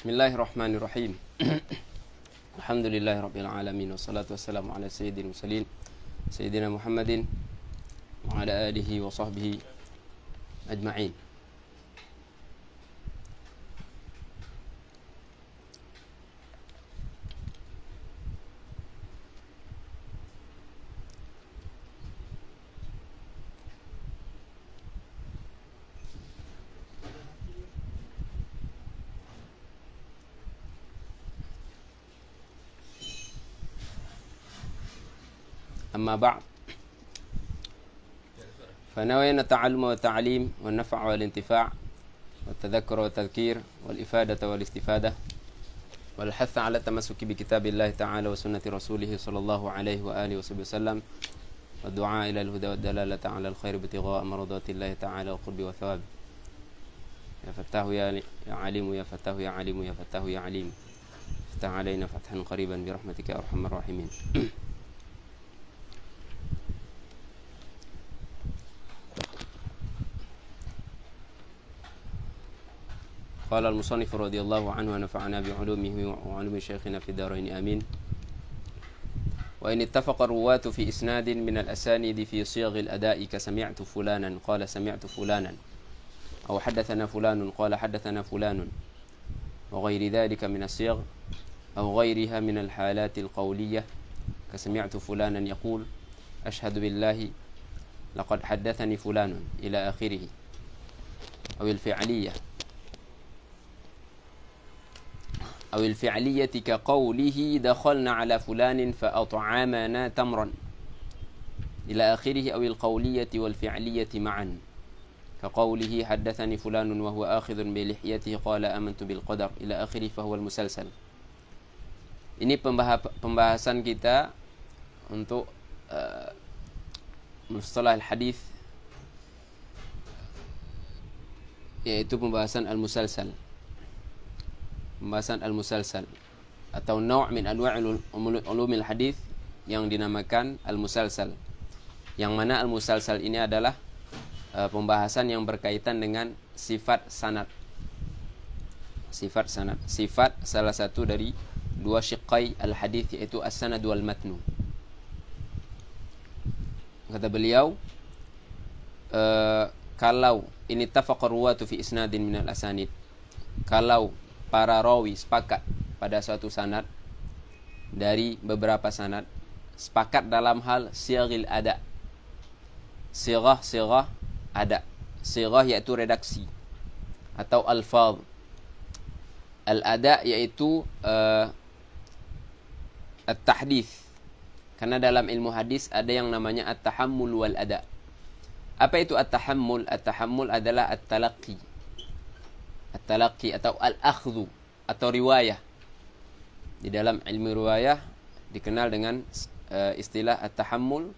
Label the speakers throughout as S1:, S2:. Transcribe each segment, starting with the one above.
S1: Bismillahirrahmanirrahim. Alhamdulillahirabbil alamin wassalatu wassalamu ala sayyidil mursalin sayyidina Muhammadin wa ala alihi wa sahbihi ajma'in. أما بعد فنوينا التعلم والتعليم والنفع والانتفاع والتذكر والتذكير والإفادة والاستفادة والحث على التمسك بكتاب الله تعالى وسنة رسوله صلى الله عليه وآله وسلم والدعاء إلى الهدى والدلالة على الخير ابتغاء مرضات الله تعالى وقرب وثوابه. يا فتاه يا عليم يا فتاه يا عليم يا فتاه يا عليم افتح علينا فتحا قريبا برحمتك يا أرحم الراحمين. قال المصنف رضي الله عنه ونفعنا بعلومه وعلوم شيخنا في الدارين آمين. وإن اتفق الرواة في إسناد من الأسانيد في صيغ الأداء كسمعت فلانا قال سمعت فلانا أو حدثنا فلان قال حدثنا فلان وغير ذلك من الصيغ أو غيرها من الحالات القولية كسمعت فلانا يقول أشهد بالله لقد حدثني فلان إلى آخره أو الفعلية كقوله دخلنا على فلان فأطعمنا تمرا إلى آخره أو القولية والفعلية معا كقوله حدثني فلان وهو آخذ بلحيته قال آمنت بالقدر إلى آخره فهو المسلسل. Ini pembahasan kita untuk mustalah al-hadis, yaitu pembahasan al-musalsal. Pembahasan al-musalsal atau naw' min anwa'il ulumil hadis yang dinamakan al-musalsal. Yang mana al-musalsal ini adalah pembahasan yang berkaitan dengan sifat sanad. Sifat sanad, sifat salah satu dari dua syiqqai al-hadis, yaitu as-sanad wal matnu. Kata beliau, kalau ini tafaqa ruwatu fi isnadin min al-asanid, kalau para rawi sepakat pada suatu sanad dari beberapa sanad, sepakat dalam hal sighil ada, sirah ada, sirah yaitu redaksi atau alfaz, al-ada yaitu at-tahdits, karena dalam ilmu hadis ada yang namanya at-tahammul wal ada. Apa itu at-tahammul? At-tahammul adalah at-talaqqi, at-talaqqi atau al-akhdhu atau riwayah. Di dalam ilmu riwayah dikenal dengan istilah at-tahammul.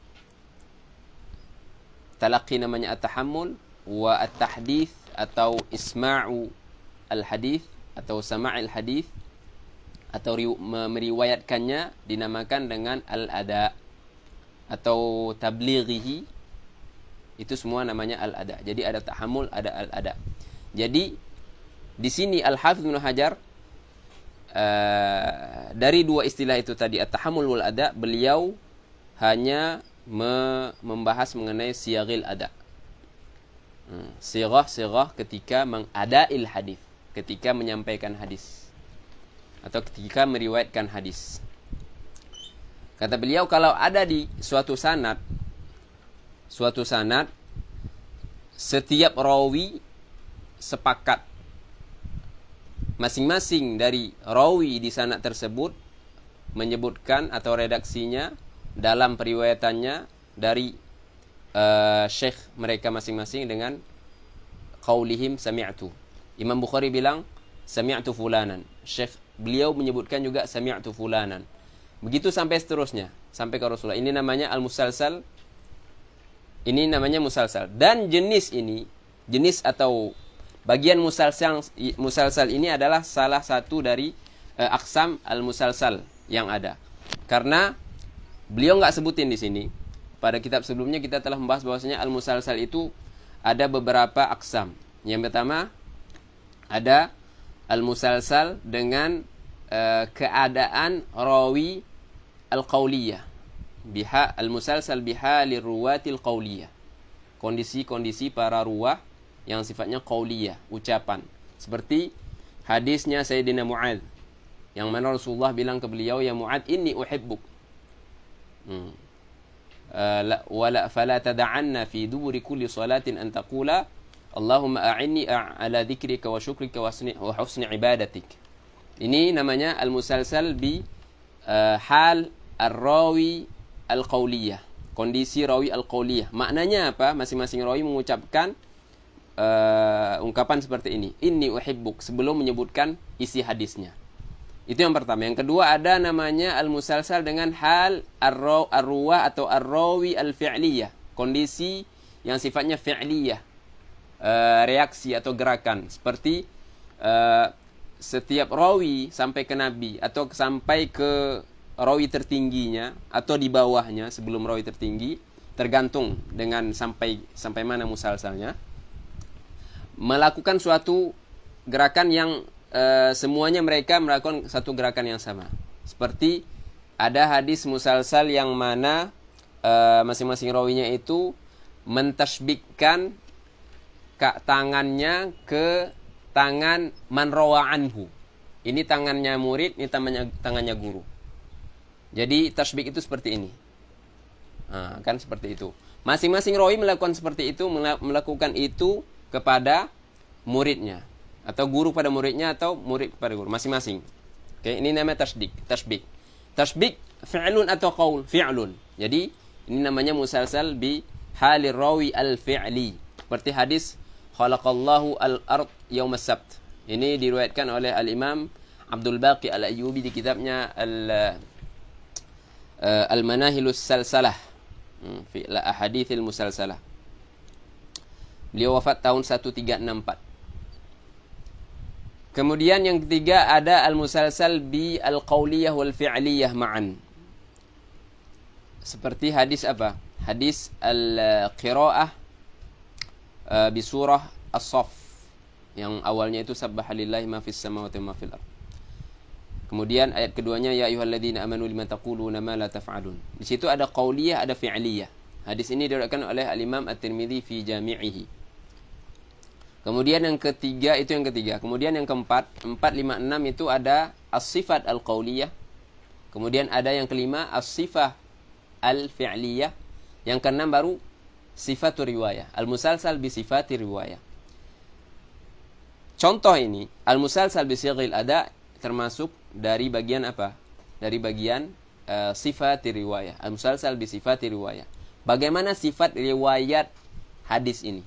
S1: Talaqqi namanya at-tahammul, wa at-tahdits atau isma'u al-hadits atau sama'il hadits atau meriwayatkannya dinamakan dengan al-ada atau tablighihi. Itu semua namanya al-ada. Jadi ada tahammul, ada al-ada. Jadi di sini Al-Hafidz Ibnu Hajar dari dua istilah itu tadi, at-tahammul wal ada, beliau hanya membahas mengenai siyaghil ada. Sirah ketika mengadail hadis, ketika menyampaikan hadis atau ketika meriwayatkan hadis. Kata beliau, kalau ada di suatu sanad setiap rawi sepakat, masing-masing dari rawi di sanad tersebut menyebutkan atau redaksinya dalam periwayatannya dari syekh mereka masing-masing dengan qaulihim sami'tu. Imam Bukhari bilang sami'tu fulanan, syekh beliau menyebutkan juga sami'tu fulanan. Begitu sampai seterusnya, sampai ke Rasulullah. Ini namanya al-musalsal. Ini namanya musalsal. Dan jenis ini, jenis atau bagian musalsal ini adalah salah satu dari aqsam al-musalsal yang ada. Karena beliau nggak sebutin di sini. Pada kitab sebelumnya kita telah membahas bahwasanya al-musalsal itu ada beberapa aqsam. Yang pertama ada al-musalsal dengan keadaan rawi al-qauliyah. Al-musalsal bihalir ruwatil qauliyah. Kondisi-kondisi para ruwah yang sifatnya qauliyah, ucapan. Seperti hadisnya Sayyidina Mu'adz, yang mana Rasulullah bilang ke beliau, ya Mu'adz, inni uhibbuk. Fala tada'anna fi duburi kulli salatin an taqula Allahumma a'inni ala dzikrika wa syukrika wa husni ibadatik. Ini namanya al-musalsal bi hal ar-rawi al-qauliyah. Kondisi rawi al-qauliyah. Maknanya apa? Masing-masing rawi mengucapkan ungkapan seperti ini. Inni uhibbuk, sebelum menyebutkan isi hadisnya. Itu yang pertama. Yang kedua ada namanya al-musalsal dengan hal ar-ruwah atau ar-rawi al-fi'liyah. Kondisi yang sifatnya fi'liyah. Reaksi atau gerakan. Seperti setiap rawi sampai ke Nabi atau sampai ke rawi tertingginya atau di bawahnya sebelum rawi tertinggi, tergantung dengan sampai mana musalsalnya, melakukan suatu gerakan yang semuanya mereka melakukan satu gerakan yang sama. Seperti ada hadis musalsal yang mana masing-masing rawinya itu mentasbihkan tangannya ke tangan man rawa anhu. Ini tangannya murid, ini tangannya guru. Jadi tasbih itu seperti ini. Kan seperti itu. Masing-masing rawi melakukan seperti itu, melakukan itu kepada muridnya, atau guru pada muridnya, atau murid kepada guru, masing-masing. Oke, ini namanya tasbih. Tasbih fi'lun atau qaul? Fi'lun. Jadi ini namanya musalsal bi halir rawi al-fi'li. Seperti hadis khalaqallahu al-ard yaum as-sabt. Ini diriwayatkan oleh al-Imam Abdul Baqi al-Ayyubi di kitabnya Al-Manahilus Salsalah fi ahadithil musalsalah. Beliau wafat tahun 1364. Kemudian yang ketiga ada al-musalsal bi al-qauliyah wal fi'liyah ma'an. Seperti hadis apa? Hadis al-qiraah bi surah As-Saff, yang awalnya itu sabbahalillahi ma fis samawati wa ma fil ard. Kemudian ayat keduanya ya ayyuhalladzina amanu lima taquluna ma la taf'alun. Di situ ada qauliyah, ada fi'liyah. Hadis ini diriwayatkan oleh al-Imam At-Tirmidzi fi Jami'ihi. Kemudian yang ketiga, itu yang ketiga. Kemudian yang keempat, 4, 5, 6 itu ada as-sifat al-qauliyah. Kemudian ada yang kelima as-sifah al-fi'liyah. Yang keenam baru sifatur riwayah. Al-musalsal bi sifati riwayah. Contoh ini, al-musalsal bi sighil ada termasuk dari bagian apa? Dari bagian sifati riwayah. Al-musalsal bi sifati riwayah. Bagaimana sifat riwayat hadis ini?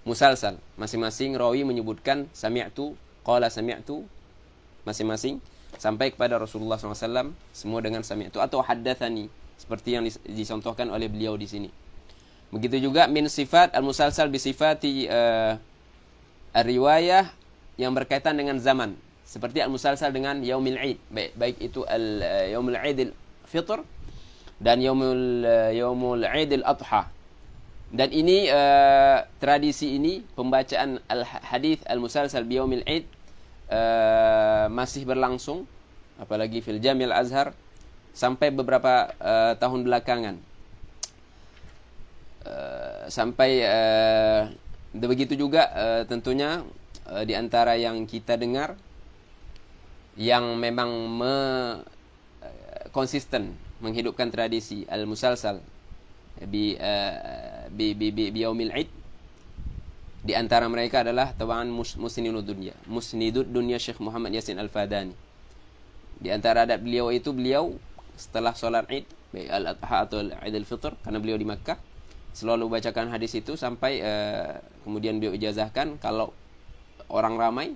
S1: Musalsal, masing-masing rawi menyebutkan sami'tu, qala sami'tu, masing-masing sampai kepada Rasulullah SAW, semua dengan sami'tu atau haddatsani, seperti yang dicontohkan oleh beliau di sini. Begitu juga min sifat al-musalsal bi sifati riwayah yang berkaitan dengan zaman, seperti al-musalsal dengan yaumil id, baik itu yaumul id al-fitr dan yaumul id al-adha. Dan ini tradisi ini, pembacaan al-hadis al-musalsal bi yaumil id masih berlangsung, apalagi fil Jami' al-Azhar sampai beberapa tahun belakangan. Sampai begitu juga tentunya di antara yang kita dengar yang memang konsisten menghidupkan tradisi al-musalsal bi yaumil id, di antara mereka adalah taban musnidud dunya Syekh Muhammad Yasin Al-Fadani. Di antara adat beliau itu, beliau setelah sholat id, baik al-adha atau id al-fitr, karena beliau di Makkah, selalu bacakan hadis itu sampai kemudian beliau ijazahkan. Kalau orang ramai,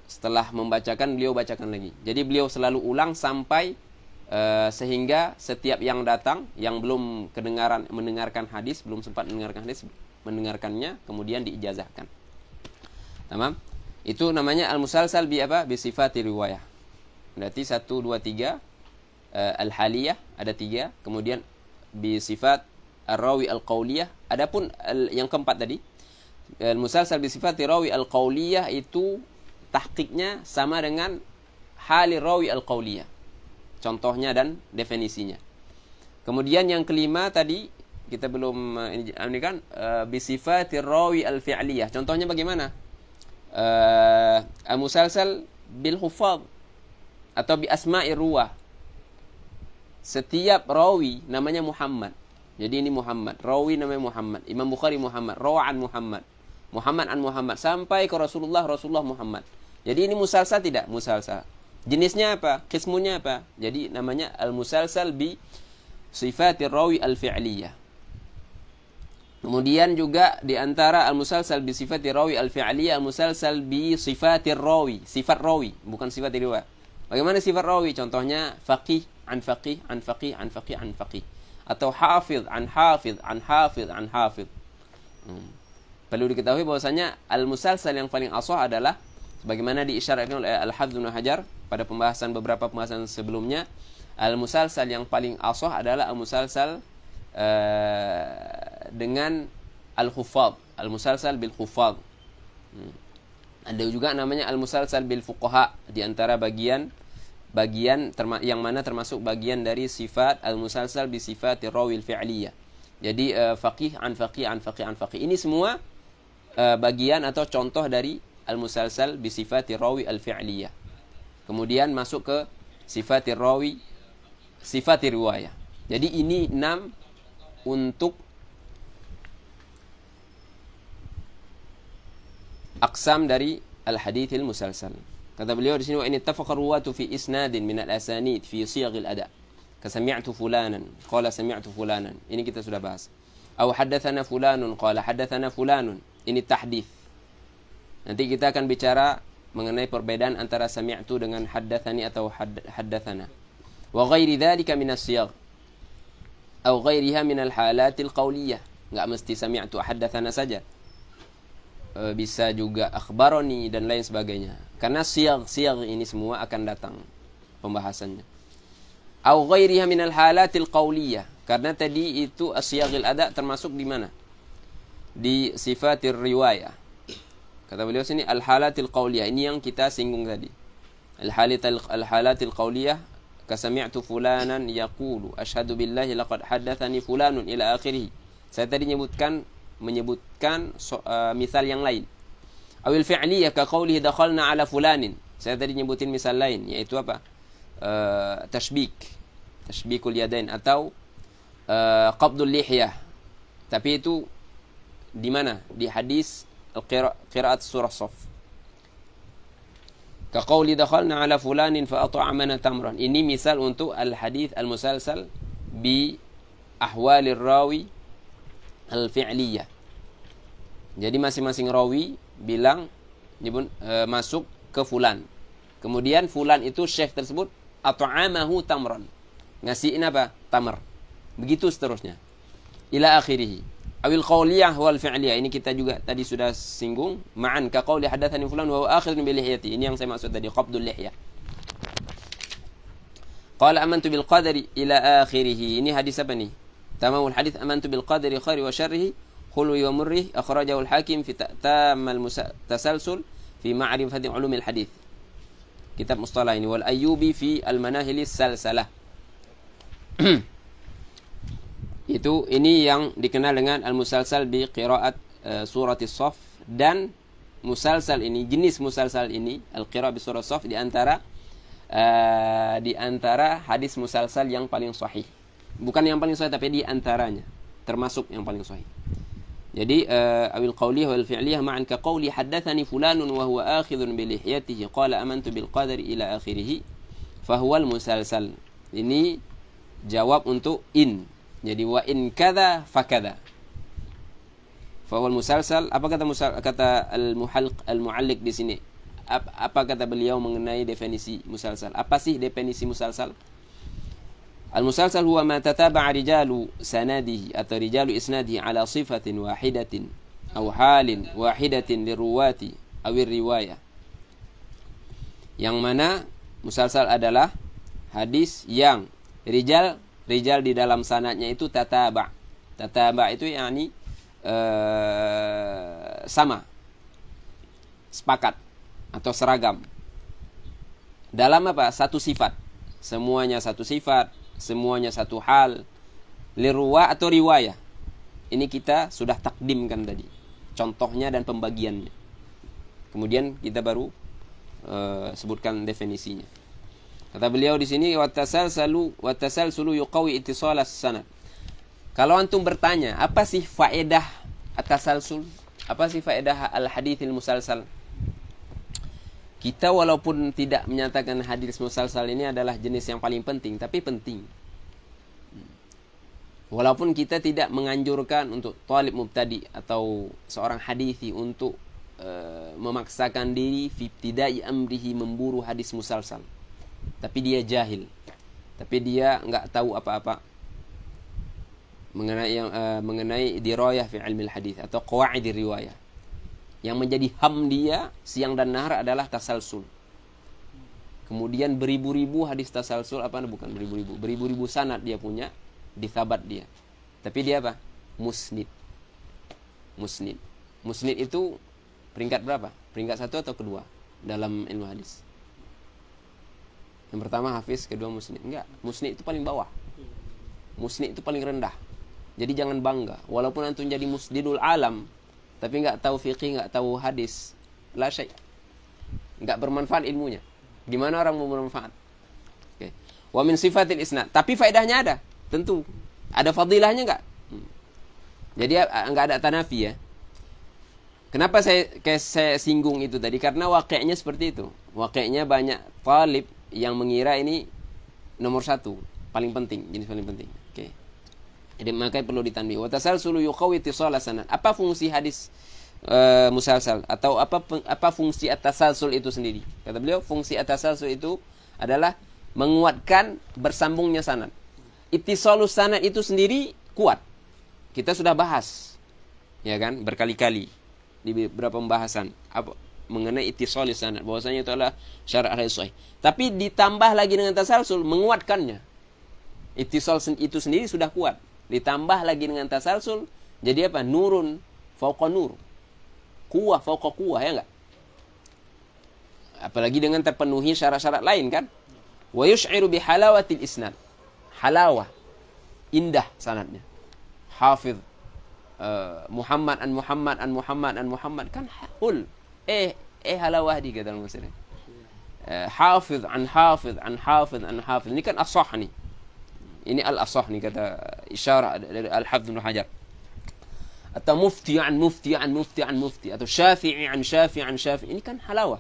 S1: setelah membacakan beliau bacakan lagi. Jadi beliau selalu ulang sampai sehingga setiap yang datang yang belum mendengarkan hadis, belum sempat mendengarkan hadis, mendengarkannya kemudian diijazahkan. Tamam? Itu namanya al-musalsal bi apa? Bi sifati riwayah. Berarti 1 2 3 al-haliyah ada 3, kemudian bi sifat ar-rawi al-qauliyah. Adapun yang keempat tadi, al-musalsal bi sifati rawi al-qauliyah itu tahqiqnya sama dengan hali rawi al-qauliyah. Contohnya dan definisinya. Kemudian yang kelima tadi kita belum ini kan bisifatir rawi al-fi'liyah. Contohnya bagaimana? Musalsal bil hufadh atau bi asma'ir ruwah. Setiap rawi namanya Muhammad. Jadi ini Muhammad, rawi namanya Muhammad. Imam Bukhari Muhammad, rawa'an Muhammad. Muhammad an Muhammad sampai ke Rasulullah, Rasulullah Muhammad. Jadi ini musalsal tidak? Musalsal. Jenisnya apa? Qismunya apa? Jadi namanya al-musalsal bi sifatir rawi al-fi'liyah. Kemudian juga di antara al-musalsal bi sifatir rawi al-fi'liyah, al-musalsal bi sifatir rawi, sifat rawi, bukan sifat riwayat. Bagaimana sifat rawi? Contohnya faqih an faqih an faqih an faqih an faqih, atau hafiz an hafiz an hafiz an hafiz. Perlu diketahui bahwasanya al-musalsal yang paling ashah adalah sebagaimana diisyaratkan oleh Al-Hafidz Ibnu Hajar pada beberapa pembahasan sebelumnya, al-musalsal yang paling ashah adalah al-musalsal dengan al-khuffadh, al-musalsal bil khuffadh. Ada juga namanya al-musalsal bil fuqaha, di antara bagian yang mana termasuk bagian dari sifat al-musalsal bi sifati rawil fi'liyah. Jadi faqih an faqih an faqih an faqih. Ini semua bagian atau contoh dari al-musalsal bi sifati rawi al-fi'liyah. Kemudian masuk ke sifati rawi sifati riwayah. Jadi ini 6 untuk aqsam dari al-hadithil musalsal. Kata beliau di sini, wa in ittafaqa ruwatu fi isnadin min al-asanid fi siyaghil ada. Kasami'tu fulanan, qala sami'tu fulanan. Ini kita sudah bahas. Aw haddatsana fulanun, qala haddatsana fulanun. Ini tahdits. Nanti kita akan bicara mengenai perbedaan antara sami'tu dengan haddatsani atau haddatsana. Wa ghairi dzalika min as-siyagh. Aw ghairiha min al-halatil qauliyah. Enggak mesti sami'tu haddatsana saja. Bisa juga akhbaroni dan lain sebagainya. Karena siyagh ini semua akan datang pembahasannya. Aw ghairiha min al-halatil qauliyah. Karena tadi itu as-siyaghil ada termasuk di mana? Di sifatir riwayah. Kata beliau sini al-halatil qauliyah. Ini yang kita singgung tadi. Al-halatil qauliyah, kasami'tu fulanan yaqulu asyhadu billahi laqad haddatsani fulanun ila akhirih. Saya tadi menyebutkan misal yang lain. Awil fi'liyah ka qaulihi dakhalna ala fulanin. Saya tadi nyebutin misal lain, yaitu apa? Tashbikul yadain atau qabdul lihyah. Tapi itu di mana? Di hadis qiraat surah Shaf. Ka qauli dakhalna ala fulanin fa at'amana tamran. Ini misal untuk al-hadits al-musalsal bi ahwalir rawi al-fi'liyah. Jadi masing-masing rawi bilang masuk ke fulan. Kemudian fulan itu syekh tersebut at'amahu tamran. Ngasihin apa? Tamar. Begitu seterusnya. Ila akhirih. Awil qauliyah wal fi'liyah. Ini kita juga tadi sudah singgung. Ma'an ka qauli hadatsani fulan wa huwa akhidun bi lihyati. Ini yang saya maksud tadi, qabdul lihyah. Qala amantu bil qadari ila akhirih. Ini hadis apa nih? Tamamul hadis amantu bil qadari khairi wa syarrihi khulwi wa murrih akhrajahu al-Hakim fi tamal tasalsul fi ma'rifati ulumil hadis. Kitab mustalah ini wal Ayyubi fi al-manahilis salsalah. Itu ini yang dikenal dengan al-musalsal bi qiraat suratis Shaf. Dan musalsal ini, jenis musalsal ini al-qiraat bi surat Shaf di antara hadis musalsal yang paling sahih. Bukan yang paling sahih, tapi di antaranya termasuk yang paling sahih. Jadi awil qauliyah wal fi'liyah ma'an ka qauli haddatsani fulanun wa huwa akhidhun bi lihyatihi qala amantu bil qadari ila akhirih fa huwa al musalsal. Ini jawab untuk in. Jadi wa in kadza fa kadza. Fa huwa al musalsal. Apa kata al-mu'alliq di sini? Apa kata beliau mengenai definisi musalsal? Apa sih definisi musalsal? Al-musalsal huwa ma tataba'a rijalu sanadihi atau rijalu isnadihi ala sifatin wahidatin aw halin wahidatin liruwati aw riwayah. Yang mana musalsal adalah hadis yang rijal di dalam sanadnya itu tataba'. Tataba' itu yakni sama, sepakat. atau seragam. Dalam apa? Satu sifat. Semuanya satu sifat, semuanya satu hal. Liruwa atau riwayah. Ini kita sudah takdimkan tadi. Contohnya dan pembagiannya. Kemudian kita baru sebutkan definisinya. Kata beliau di sini watasalsulu yuqawi ittisal as-sanad. Kalau antum bertanya, apa sih faedah at-tasalsul? Apa sih faedah al-haditsil musalsal? Kita walaupun tidak menyatakan hadis musalsal ini adalah jenis yang paling penting, tapi penting. Walaupun kita tidak menganjurkan untuk talib mubtadi atau seorang hadithi untuk memaksakan diri fi ibtida'i amrihi memburu hadis musalsal. Tapi dia jahil. Tapi dia enggak tahu apa-apa mengenai dirayah fi ilmi hadis atau qawaid riwayah. Yang menjadi ham dia siang dan nahar adalah tasalsul. Kemudian beribu-ribu hadis tasalsul, bukan beribu-ribu, beribu-ribu sanad dia punya, dithabat dia. Tapi dia apa? Musnid. Musnid itu peringkat berapa? Peringkat 1 atau kedua dalam ilmu hadis? Yang pertama hafiz, kedua musnid. Enggak, musnid itu paling bawah. Musnid itu paling rendah. Jadi jangan bangga. Walaupun antum jadi musnidul alam, tapi enggak tahu fiqih, enggak tahu hadis, la syai'. Enggak bermanfaat ilmunya. Gimana orang mau bermanfaat? Oke. Wa min sifatil isnad. Tapi faedahnya ada. Tentu. Ada fadilahnya enggak? Jadi enggak ada tanafi ya. Kenapa saya singgung itu tadi? Karena waqi'nya seperti itu. Waqi'nya banyak talib yang mengira ini nomor 1, paling penting, jenis paling penting. Oke. Jadi makanya perlu ditanbih. Wa tasalsulu yuqawi ittisal sanad. Apa fungsi hadis musalsal atau apa fungsi at-tasalsul itu sendiri? Kata beliau, fungsi at-tasalsul itu adalah menguatkan bersambungnya sanad. Ittisalus sanad itu sendiri kuat. Kita sudah bahas. Ya kan? Berkali-kali di beberapa pembahasan mengenai ittisalus sanad, bahwasanya itu adalah syarat hadis sahih. Tapi ditambah lagi dengan tasalsul menguatkannya. Ittisal itu sendiri sudah kuat. Ditambah lagi dengan tasalsul, jadi apa? Nurun fauqa nur. Quwwah fauqa quwwah, ya enggak? Apalagi dengan terpenuhi syarat-syarat lain kan? Wa yush'iru bi halawatil isnad. Halawah, indah sanadnya. Hafiz Muhammad an Muhammad an Muhammad an Muhammad kan hul. Halawah di kata Muslim. Hafiz an Hafiz an Hafiz an Hafiz. Ini kan as-sah nih. Ini al-asah nih kata isyarah dari Al-Hafidz Ibnu Hajar. Atau mufti an mufti an mufti an mufti, atau syafi'i an syafi'i an syafi'i. Ini kan halawah.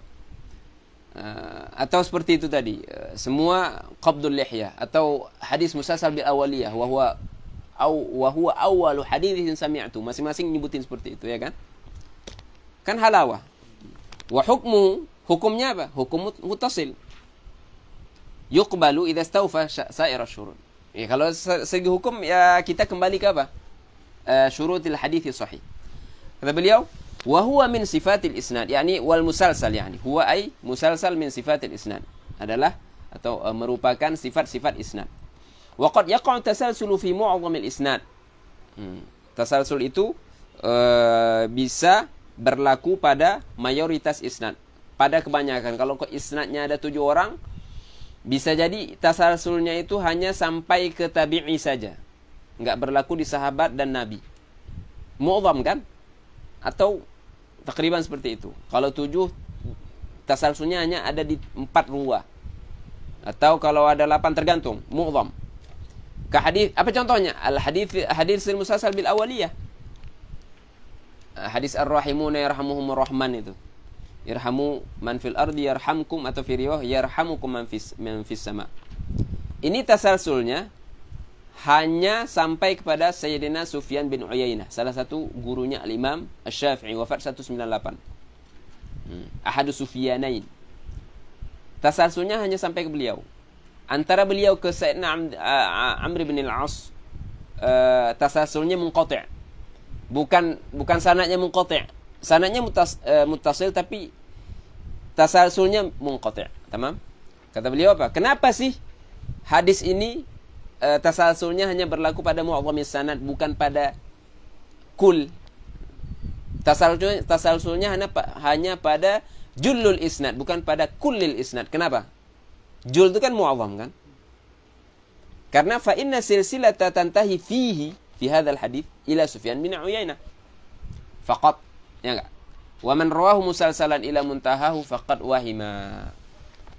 S1: Atau seperti itu tadi, semua qabdul lihya atau hadis musalsal bil awaliyah wa huwa awwalu haditsin sami'tu. Masing-masing nyebutin seperti itu ya kan? Kan halawah. Wa hukumnya apa? Hukum muttasil. Yuqbalu idza istawfa sa'ir asyurut. Ya, kalau segi hukum ya kita kembali ke apa? Syurutil hadits sahih. Kata beliau, wa huwa min sifatil isnad, yakni wal musalsal, yakni huwa ay musalsal min sifatil isnad. Adalah atau merupakan sifat-sifat isnad. Wa qad yaqa'u tasalsulu fi mu'dhamil isnad. Tasalsul itu bisa berlaku pada mayoritas isnad. Pada kebanyakan, kalau isnadnya ada 7 orang, bisa jadi tasalsulnya itu hanya sampai ke tabi'i saja. Enggak berlaku di sahabat dan nabi. Mu'dham kan? Atau takriban seperti itu. Kalau 7, tasalsulnya hanya ada di 4 ruwah. Atau kalau ada 8 tergantung. Mu'dham. Hadis, apa contohnya? Hadis musalsal bil awaliyah. Hadis ar-rahimuna yarhamuhumur rahman itu. Yarhamu man fil ardi yarhamkum, atau fi riwayah yarhamukum man fis sama. Ini tasalsulnya hanya sampai kepada Sayyidina Sufyan bin Uyainah, salah satu gurunya al-Imam Asy-Syafi'i, wafat 198. Ahadu Sufyanain. Tasalsulnya hanya sampai ke beliau. Antara beliau ke Sayyidina Amr bin al-As, tasalsulnya munqati'. Bukan sanadnya munqati'. Sanadnya muttasil tapi tasalsulnya munqati'. Tamam? Kata beliau apa? Kenapa sih hadis ini tasalsulnya hanya berlaku pada mu'dhamis sanad, bukan pada kul? Tasalsulnya hanya pada jullul isnad, bukan pada kullil isnad. Kenapa? Jul itu kan mu'awwam kan? Karena fa inna silsilata tantahi fihi fi hadzal hadits ila Sufyan bin Uyainah. Faqat, ya enggak? Wa man rawahu musalsalan ila muntahahu faqad wahima.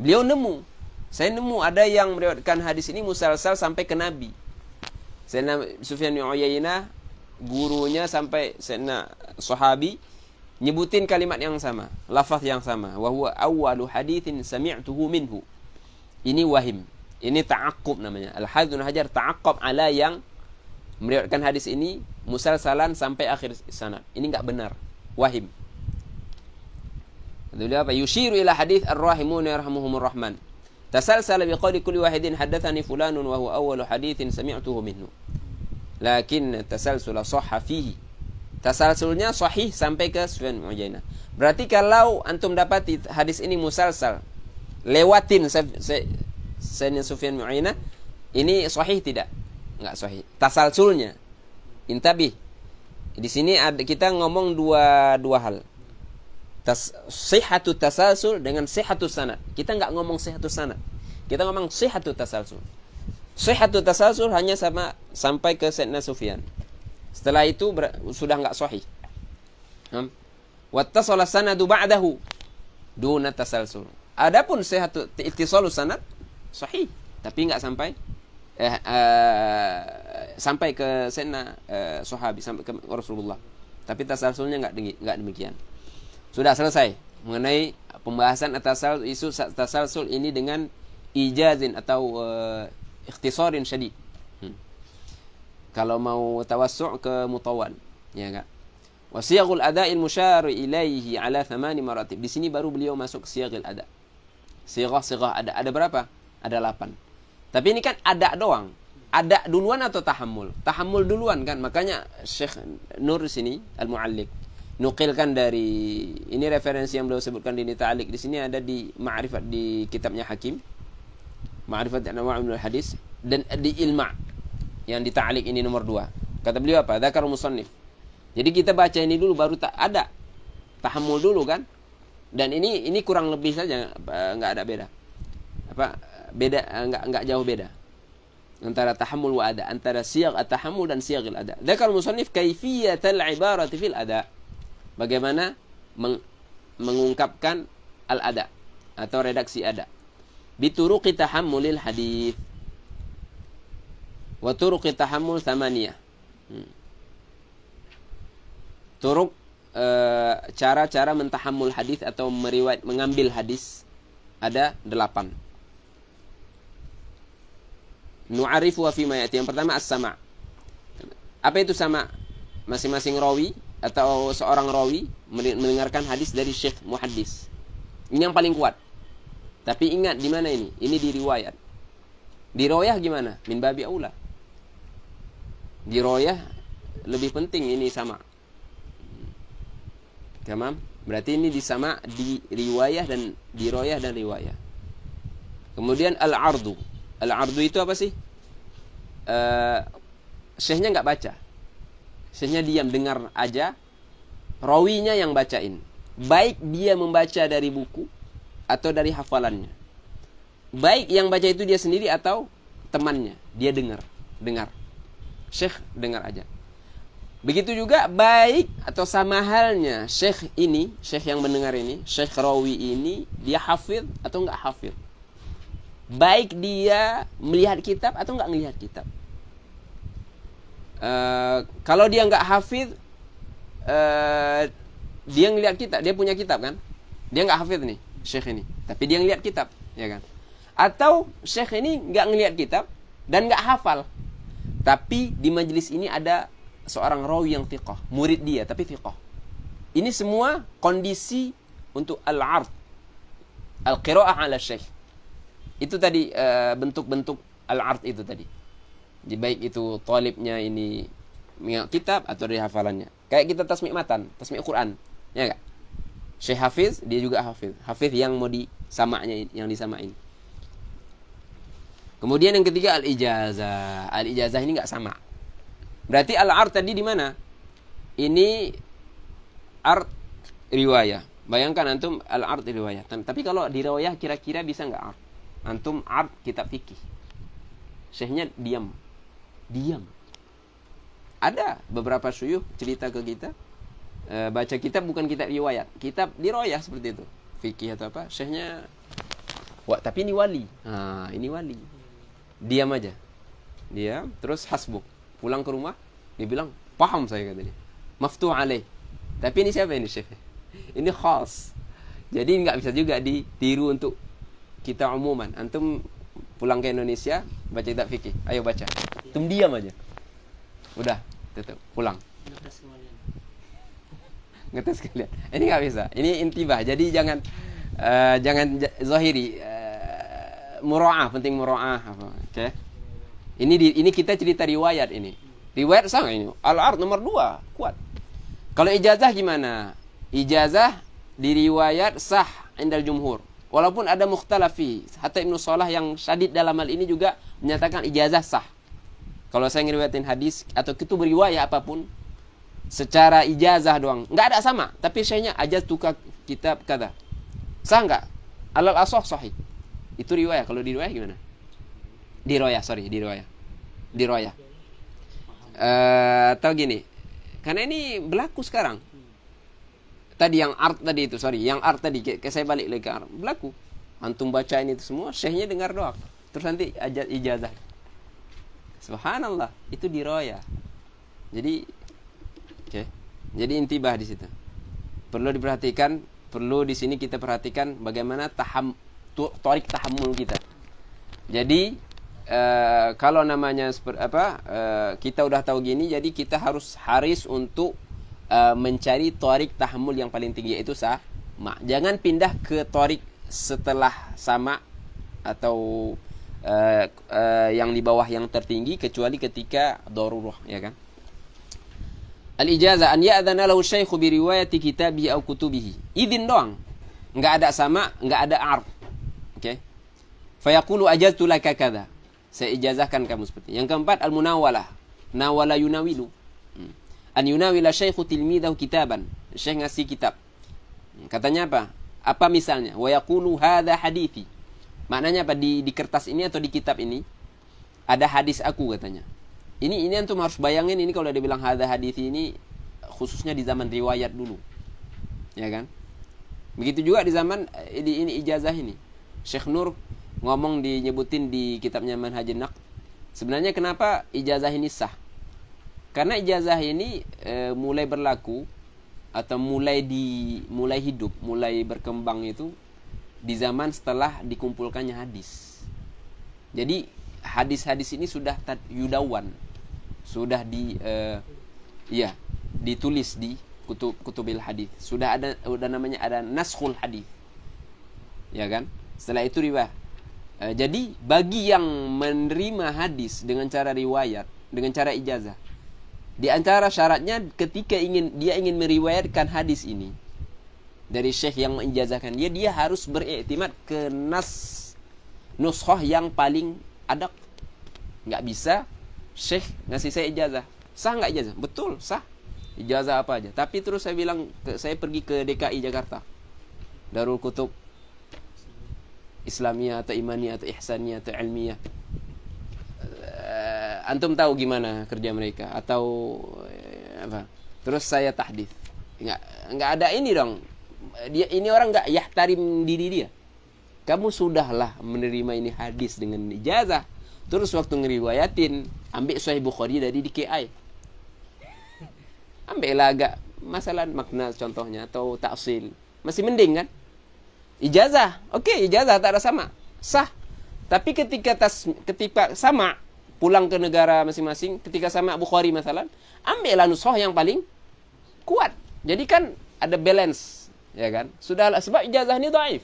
S1: Beliau nemu, saya nemu ada yang meriwayatkan hadis ini musalsal sampai ke Nabi. Sayyidina Sufyan bin Uyainah, gurunya sampai sayyidina sahabi nyebutin kalimat yang sama, lafaz yang sama. Wa huwa awwalu haditsin sami'tuhu minhu. Ini wahim. Ini ta'aqqub namanya. Al-Hafidz Ibnu Hajar ta'aqqab ala yang meriwayatkan hadis ini musalsalan sampai akhir sanad. Ini enggak benar. Wahim. Beliau apa? Yushiru ila hadits ar-rahimun yarhamuhumur rahman. Tasalsala biqawli kulli wahidin haddatsani fulanun wa huwa awwalu haditsin sami'tuhu minhu. Lakin tasalsula sahha fihi. Tasalsulnya sahih sampai ke Sufyan bin Uyainah. Berarti kalau antum dapati hadis ini musalsal, lewatin Sayyidina Sufyan bin Uyainah, ini sahih tidak? Enggak sahih. Tasalsulnya. Intabih. Di sini kita ngomong dua hal. Sihhatu tasalsul dengan sihhatu sanad. Kita enggak ngomong sihhatu sanad. Kita ngomong sihhatu tasalsul. Sihhatu tasalsul hanya sampai ke Sayyidina Sufyan. Setelah itu sudah enggak sahih. Wattasala sanadu ba'dahu duna tasalsul. Adapun sihhatu ittisalus sanad sahih, tapi enggak sampai ke Sayyidina sahabi, sampai ke Rasulullah. Tapi tasalsulnya enggak demikian. Sudah selesai mengenai pembahasan isu tasalsul ini dengan ijazin atau ikhtisarin syadid. Kalau mau tawassu' ke mutawwal, ya enggak? Wa siyaghul ada'il musyar ilaihi ala 8 maratib. Di sini baru beliau masuk siyaghul ada. Sighah ada berapa? Ada 8. Tapi ini kan ada doang. Ada duluan atau tahammul? Tahammul duluan kan. Makanya Syekh Nur sini al-Mu'alliq nukilkan dari ini referensi yang beliau sebutkan di ta'liq di sini ada di Ma'rifat di kitabnya Hakim, Ma'rifat Anwa'ul Hadis, dan di Ilma yang di ta'liq ini nomor 2. Kata beliau apa? Dzakar musannif. Jadi kita baca ini dulu baru ada tahammul dulu kan. Dan ini kurang lebih saja, enggak ada beda. Enggak jauh beda antara tahammul wa ada, antara siyagh at-tahammul dan siyaghul ada. Dzakar musannif kaifiyatal ibarati fil ada. Bagaimana mengungkapkan al-ada atau redaksi ada. Bituruqi tahammulil hadits. Wa turuqi tahammul 8. Turuk cara-cara mentahammul hadis atau mengambil hadis ada 8. Nu'arifu wa fima ya'ti. Yang pertama as-sama'. Apa itu sama'? Masing-masing rawi atau seorang rawi mendengarkan hadis dari syekh muhaddis. Ini yang paling kuat. Tapi ingat di mana ini? Ini di riwayat. Di riwayah gimana? Min babi aula. Di riwayah lebih penting ini sama'. Tamam? Berarti ini disama di riwayah dan di riwayah dan riwayah. Kemudian al-ardu. Al-ardu itu apa sih? Syekhnya enggak baca. Syekhnya diam, dengar aja. Rawinya yang bacain. Baik dia membaca dari buku atau dari hafalannya. Baik yang baca itu dia sendiri atau temannya. Dia dengar. Syekh dengar aja. Begitu juga baik atau sama halnya syekh yang mendengar ini, syekh rawi ini, dia hafid atau enggak hafid. Baik dia melihat kitab atau enggak melihat kitab. Kalau dia enggak hafid, dia ngelihat kitab, dia punya kitab kan? Dia enggak hafid nih, syekh ini, tapi dia ngelihat kitab, ya kan? Atau syekh ini enggak ngelihat kitab dan enggak hafal. Tapi di majelis ini ada seorang rawi yang thiqah, murid dia tapi thiqah. Ini semua kondisi untuk al-'ard, al-qira'ah 'ala syekh. Itu tadi bentuk-bentuk al-'ard itu tadi. Jadi baik itu talibnya ini mengingat kitab atau dari hafalannya. Kayak kita tasmi' matan, tasmi' Quran, ya enggak? Syekh hafiz, dia juga hafiz. Hafiz yang mau disamanya, yang disamain. Kemudian yang ketiga al-ijazah. Al-ijazah ini enggak sama. Berarti al-'ard tadi di mana? Ini ard riwayah. Bayangkan antum al-ard riwayah. Tapi kalau di riwayah kira-kira bisa nggak ard? Antum ard kitab fikih. Syekhnya diam. Ada beberapa syuyukh cerita ke kita, baca kitab bukan kitab riwayat, kitab diroyah seperti itu, fikih atau apa, syekhnya, wah tapi ini wali, ini wali, diam aja, dia terus hasbuk, pulang ke rumah, dia bilang, paham saya katanya, maftuh alaih, tapi ini siapa ini syekhnya, ini khas, jadi nggak bisa juga ditiru untuk kita umuman, antum pulang ke Indonesia, baca kitab fikih, ayo baca, antum diam aja. Udah, tutup, pulang. Ngetes kalian. Ini nggak bisa. Ini intibah. Jadi jangan zahiri. Mura'ah, penting mura'ah. Oke. Ini kita cerita riwayat ini. Riwayat sama ini. Al-ard nomor 2, kuat. Kalau ijazah gimana? Ijazah di riwayat sah indal jumhur. Walaupun ada mukhtalafi. Hatta Ibnu Shalah yang syadid dalam hal ini juga menyatakan ijazah sah. Kalau saya ngeriwayatin hadis atau itu beriwayat apapun secara ijazah doang, nggak ada sama. Tapi syekhnya ajaz tukar kitab kata. Sah nggak? Alal asah sahih. Itu riwayat. Kalau di riwayat gimana? Diroyah. Atau gini. Karena ini berlaku sekarang. Tadi yang art tadi itu, yang art tadi, saya balik lagi ke art. Berlaku. Antum baca ini itu semua, syekhnya dengar doang. Terus nanti ajaz ijazah. Subhanallah, itu diroyah. Jadi, jadi intibah di situ. Perlu diperhatikan, perlu di sini kita perhatikan bagaimana tarik tahammul kita. Jadi, kalau namanya kita udah tahu gini, jadi kita harus haris untuk mencari tarik tahammul yang paling tinggi, yaitu sama. Jangan pindah ke tarik setelah sama atau yang di bawah yang tertinggi kecuali ketika darurah, ya kan? Al-ijazah an ya'dhana lahu syaikhu bi riwayati kitabihi aw kutubihi. Izin doang. Enggak ada sama, enggak ada ard. Oke. Fa yaqulu ajaztu laka kadza. Saya ijazahkan kamu seperti. Yang keempat al-munawalah. Nawala yunawilu. An yunawila syaikhu tilmidahu kitaban. Syekh ngasih kitab. Katanya apa? Apa misalnya? Wa yaqulu hadza hadithi. Maknanya apa? Di kertas ini atau di kitab ini ada hadis aku katanya. Ini antum harus bayangin, ini kalau dia bilang hadza hadis ini khususnya di zaman riwayat dulu. Ya kan? Begitu juga di zaman ini ijazah ini. Syekh Nur ngomong nyebutin di kitabnya Manhajun Naqd. Sebenarnya kenapa ijazah ini sah? Karena ijazah ini mulai berlaku atau mulai hidup, mulai berkembang itu di zaman setelah dikumpulkannya hadis. Jadi hadis-hadis ini sudah yudawan, sudah ditulis di kutubil hadis. Sudah namanya ada naskhul hadis. Ya kan? Setelah itu riwayat. Jadi bagi yang menerima hadis dengan cara riwayat, dengan cara ijazah, di antara syaratnya ketika dia ingin meriwayatkan hadis ini dari syekh yang menijazahkan dia harus beriktimat ke nuskhah yang paling adaq. Nggak bisa syekh ngasih saya ijazah. Sah nggak ijazah? Betul, sah. Ijazah apa aja. Tapi terus saya bilang, saya pergi ke DKI Jakarta, Darul Kutub Islamiyah atau Imaniyah atau Ihsaniyah atau Ilmiyah. Antum tahu gimana kerja mereka atau apa? Terus saya tahdits. Nggak ada ini dong. Ini orang nggak yahtarim diri dia. Kamu sudahlah menerima ini hadis dengan ijazah. Terus waktu ngeriwayatin, ambil Sahih Bukhari dari DKI. Ambillah agak masalah makna contohnya atau taksil. Masih mending kan? Ijazah. Oke, ijazah tak ada sama. Sah. Tapi ketika sama pulang ke negara masing-masing, ketika sama Bukhari masalah, ambillah nuskhah yang paling kuat. Jadi kan ada balance, ya kan? Sudahlah, sebab ijazah ini dhaif.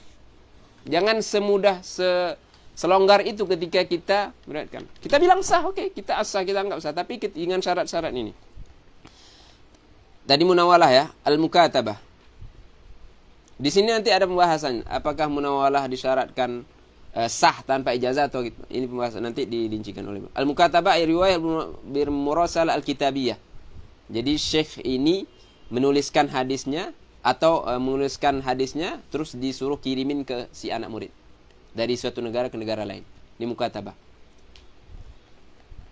S1: Jangan semudah selonggar itu ketika kita beratkan. Kita bilang sah, oke, kita asah, kita anggap sah, tapi dengan syarat-syarat ini. Tadi munawalah ya, al-mukatabah. Di sini nanti ada pembahasan apakah munawalah disyaratkan sah tanpa ijazah atau gitu. Ini pembahasan nanti dirincikan oleh al-mukatabah riwayat bil murasalah al-kitabiyah. Jadi syekh ini menuliskan hadisnya atau menuliskan hadisnya terus disuruh kirimin ke si anak murid dari suatu negara ke negara lain. Ini mukatabah.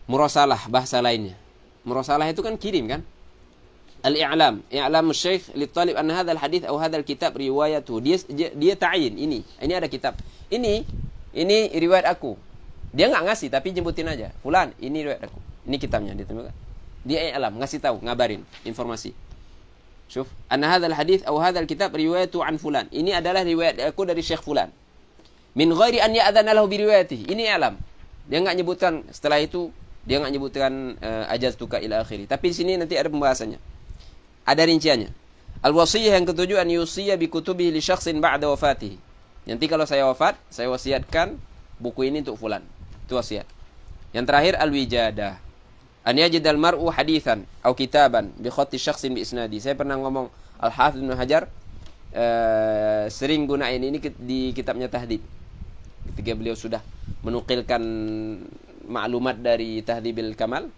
S1: Murasalah bahasa lainnya. Murasalah itu kan kirim kan? Al-i'lam, i'lam syekh li talib anna hadzal hadits atau hadzal kitab riwayatuhu. Dia ta'yin ini ada kitab. Ini riwayat aku. Dia enggak ngasih tapi nyebutin aja. Fulan, ini riwayat aku. Ini kitabnya ditemukan. Dia i'lam, ngasih tahu, ngabarin informasi. Syuf, anna hadzal hadits atau hadzal kitab riwayatu an fulan. Ini adalah riwayat aku dari Syekh fulan. Min ghairi an ya'dzana lahu bi riwayatihi. Ini i'lam. Dia enggak nyebutkan setelah itu dia enggak nyebutkan ajaztuka ila akhiri. Tapi di sini nanti ada pembahasannya. Ada rinciannya. Al-wasiyah yang ketujuh an yusiyya bi kutubihi li syakhsin ba'da wafatihi. Nanti kalau saya wafat, saya wasiatkan buku ini untuk fulan. Itu wasiat. Yang terakhir al-wijadah. An yajidal mar'u hadithan atau kitaban bi khatti syakhsin bi isnadi. Saya pernah ngomong Al-Hafidz Ibnu Hajar sering gunain ini di kitabnya Tahdhib. Ketika beliau sudah menukilkan maklumat dari Tahdhibil Kamal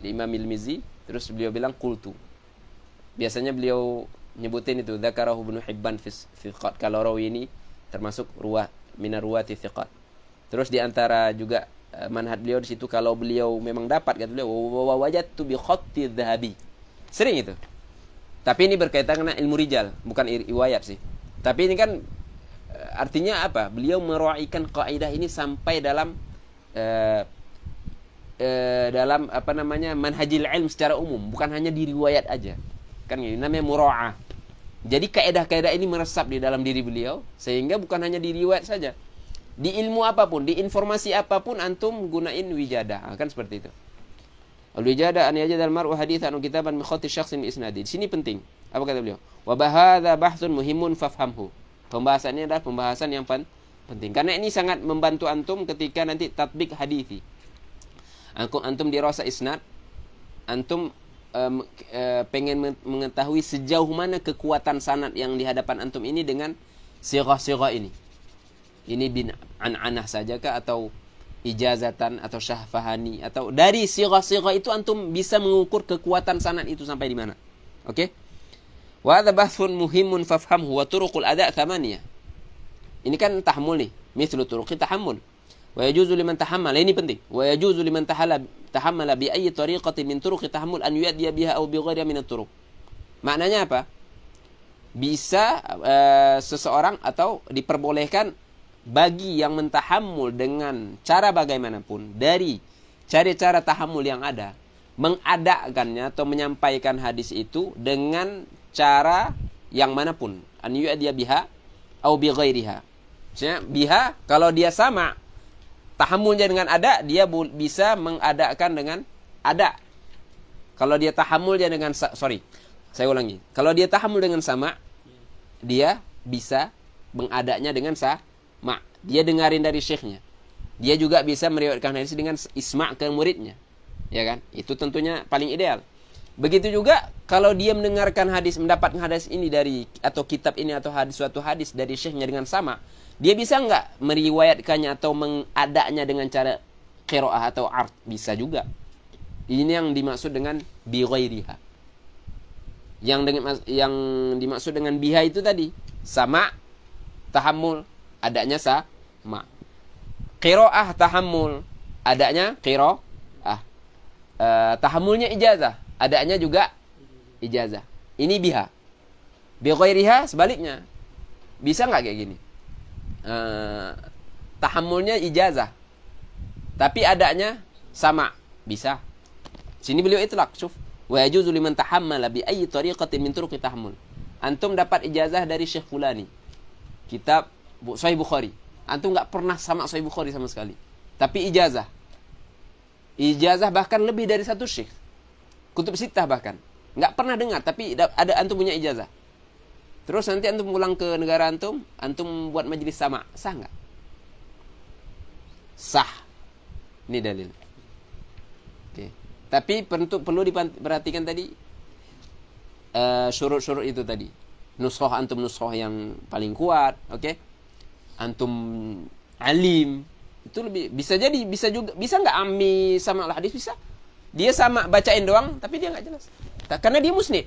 S1: di Imam Al-Mizzi, terus beliau bilang qultu. Biasanya beliau nyebutin itu dzakarahu Ibnu Hibban fi thiqat. Kalau rawi ini termasuk minar ruwati thiqat. Terus di antara juga manhaj beliau di situ kalau beliau memang dapat kata beliau wajadtu bi khatti dzahabi. Sering itu. Tapi ini berkaitan dengan ilmu rijal, bukan riwayat sih. Tapi ini kan artinya apa? Beliau meraihkan kaidah ini sampai dalam apa namanya manhajil ilm secara umum, bukan hanya di riwayat aja. Kan ini namanya mura'ah. Jadi kaidah-kaidah ini meresap di dalam diri beliau sehingga bukan hanya di riwayat saja. Di ilmu apapun, di informasi apapun antum gunain wijadah. Kan seperti itu. Al-wijadah an yajidal mar'u haditsan kitaban min khatti syakhsin isnadi. Di sini penting. Apa kata beliau? Wa bahadza bahsun muhimun fafhamhu. Pembahasannya adalah pembahasan yang penting. Karena ini sangat membantu antum ketika nanti tatbik hadithi. Antum dirasa isnad, antum pengen mengetahui sejauh mana kekuatan sanad yang di hadapan antum ini dengan sirah-sirah ini. Ini bin an'anah sajakah atau ijazatan atau syahfahani atau dari sirah-sirah itu antum bisa mengukur kekuatan sanad itu sampai di mana. Oke? Wa hadza bahthun muhimun fafhamhu wa turuqul ada' thamaniyah. Ini kan tahammul nih, mithlu turuqi tahammul. Wa yajuzu liman tahammala, ini penting. Wa yajuzu liman tahammala bi ayyi tariqatin min turuqi tahammul an yu'addiya biha aw bi ghairiha min at-turuq. Maknanya apa? Bisa seseorang atau diperbolehkan bagi yang mentahammul dengan cara bagaimanapun dari cara-cara tahammul yang ada, mengadakannya atau menyampaikan hadis itu dengan cara yang manapun. An yu'addiya biha aw bi ghairiha. Maksudnya biha kalau dia sama tahammulnya dengan ada, dia bisa mengadakan dengan ada. Kalau dia tahammulnya dengan saya ulangi. Kalau dia tahammul dengan sama, dia bisa mengadanya dengan sama. Dia dengarin dari syekhnya. Dia juga bisa meriwayatkan hadis dengan isma' ke muridnya. Ya kan? Itu tentunya paling ideal. Begitu juga kalau dia mendengarkan hadis, mendapatkan hadis ini dari atau kitab ini atau suatu hadis dari syekhnya dengan sama, dia bisa enggak meriwayatkannya atau mengadanya dengan cara qiraah atau art? Bisa juga. Ini yang dimaksud dengan bi ghairiha. Yang dimaksud dengan biha itu tadi sama, tahammul, adanya sama. Qiraah tahammul, adanya qiraah. Tahammulnya ijazah, adanya juga ijazah. Ini biha. Bi ghairiha sebaliknya. Bisa enggak kayak gini? Tahammulnya ijazah tapi adanya sama, bisa. Sini beliau itlaq, syuf. Wa yajuzu liman tahammala bi ayyi tariqatin min turuqi tahammul. Antum dapat ijazah dari Syekh Fulani, kitab Sahih Bukhari. Antum enggak pernah sama Sahih Bukhari sama sekali, tapi ijazah bahkan lebih dari satu syekh, kutub sittah bahkan enggak pernah dengar, tapi ada antum punya ijazah. Terus nanti antum pulang ke negara antum buat majelis sama, sah enggak? Sah. Ini dalil. Oke. Tapi perlu diperhatikan tadi syurut-syurut itu tadi. Nuskhah antum nuskhah yang paling kuat, oke? Antum alim, itu lebih bisa juga bisa enggak ammi sama al-hadis bisa. Dia sama bacain doang tapi dia enggak jelas. Karena dia musnid.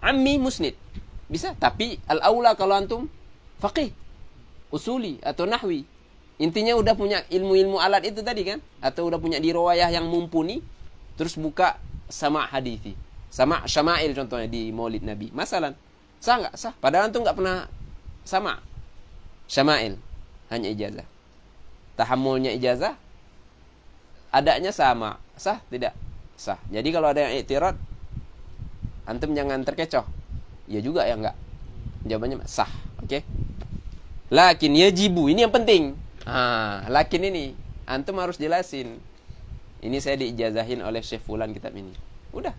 S1: Ammi musnid. Bisa. Tapi al-aula kalau antum faqih, usuli atau nahwi. Intinya udah punya ilmu-ilmu alat itu tadi kan, atau udah punya dirwayah yang mumpuni, terus buka sama hadithi, sama syama'il contohnya di Maulid Nabi. Masalah sah nggak? Sah. Padahal antum nggak pernah sama syama'il, hanya ijazah. Tahammulnya ijazah, adanya sama, sah tidak? Sah. Jadi kalau ada yang i'tirad, antum jangan terkecoh. Ya juga ya enggak. Jawabannya sah. Oke. Lakin yajibu, ini yang penting. Lakin ini antum harus jelasin. Ini saya diijazahin oleh Syekh Fulan kitab ini. Udah.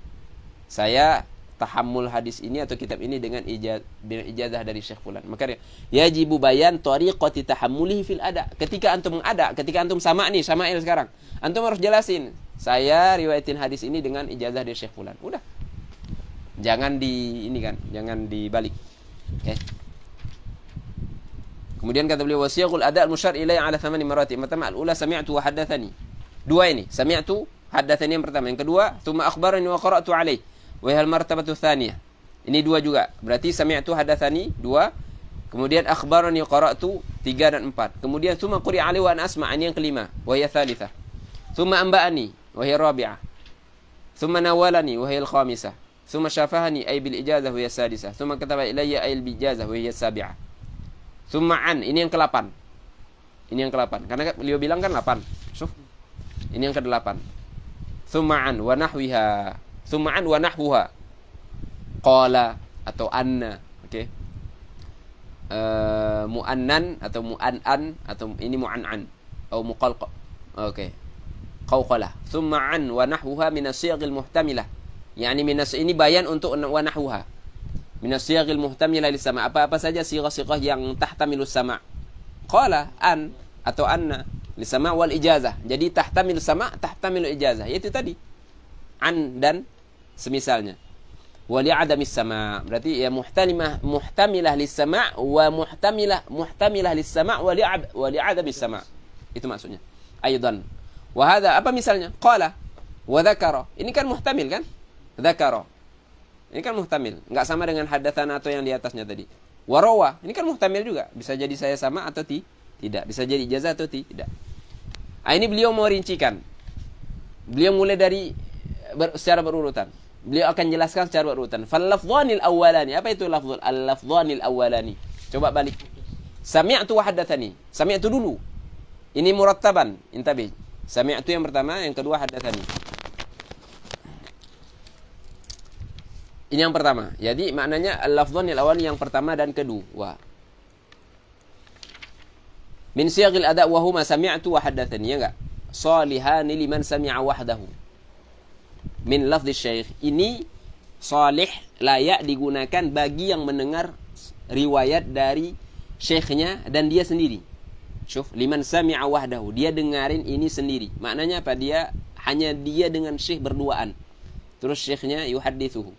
S1: Saya tahammul hadis ini atau kitab ini dengan ijazah dari Syekh Fulan. Maka yajibu bayan tariqati tahammulihi fil ada. Ketika antum sama nih, sama'il sekarang. Antum harus jelasin, saya riwayatin hadis ini dengan ijazah dari Syekh Fulan. Udah. Jangan jangan dibalik. Oke. Kemudian kata beliau wasiyaqul ada al-musyar ilai ala thamani maratib. Pertama al-ula sami'tu wa haddatsani. Dua ini, sami'tu haddatsani yang pertama. Yang kedua, tsumma akhbarani wa qara'tu alaihi. Wa hal martabatu tsaniyah. Ini dua juga. Berarti sami'tu haddatsani dua. Kemudian akhbarani qara'tu 3 dan 4. Kemudian tsumma quri'a alaihi wa an asma' ini yang kelima. Wa hiya tsalitsah. Tsumma anba'ani wa hiya rabi'ah. Tsumma nawalani wa hiya al-khamisah. Tsumma syafahani ay bil ijazah wa hiya sadisah. Tsumma kataba ilayya ay bil ijazah wa hiya sabi'ah. Tsumma an, ini yang ke-8. Ini yang ke-8. Karena beliau bilang kan 8. Syuf. Ini yang ke-8. Tsumma an wa nahwiha. Tsumma an wa nahwuha. Qala atau anna. Oke. Mu'annan atau mu'an'an atau ini mu'an'an atau muqalqa. Oke. Qawqalah. Tsumma an wa nahwuha min as-siyaghil muhtamilah. Yani ini bayan untuk wa nahwuha. Min as-siyaghil muhtamilah lis-sama'. Apa-apa saja sighah-sighah yang tahtamilus sama'. Qala an atau anna lis-sama' wal ijazah. Jadi tahtamilus sama', tahtamilu ijazah. Yaitu tadi. An dan semisalnya. Wa li'adamis sama'. Berarti ya muhtamilah lis-sama' wa muhtamilah lis-sama' wa li'adamis sama'. Itu maksudnya. Aidan. Wa hadha apa misalnya? Qala wa dzakara. Ini kan muhtamil kan? Dzakara. Ini kan muhtamil, enggak sama dengan hadatsana atau yang di atasnya tadi. Warawa, ini kan muhtamil juga, bisa jadi saya sama atau tidak, bisa jadi ijazah atau tidak. Ini beliau mau rincikan. Beliau mulai dari secara berurutan. Beliau akan jelaskan secara berurutan. Fal lafdhanil awwalani, apa itu lafdhul? Al lafdhanil awwalani. Coba balik. Sami'tu wa haddatsani. Sami'tu dulu. Ini murattaban, intabi. Sami'tu yang pertama, yang kedua haddatsani. Ini yang pertama. Jadi maknanya al-lafdhanil awal yang pertama dan kedua. Min siyaghil ada' wa huma sami'tu wa haddatsani, ya enggak? Salihani liman sami'a wahdahu. Min lafdhi syekh. Ini salih layak digunakan bagi yang mendengar riwayat dari syekhnya dan dia sendiri. Syuf, liman sami'a wahdahu. Dia dengarin ini sendiri. Maknanya apa? Hanya dia dengan syekh berduaan. Terus syekhnya yuhaddithuhu.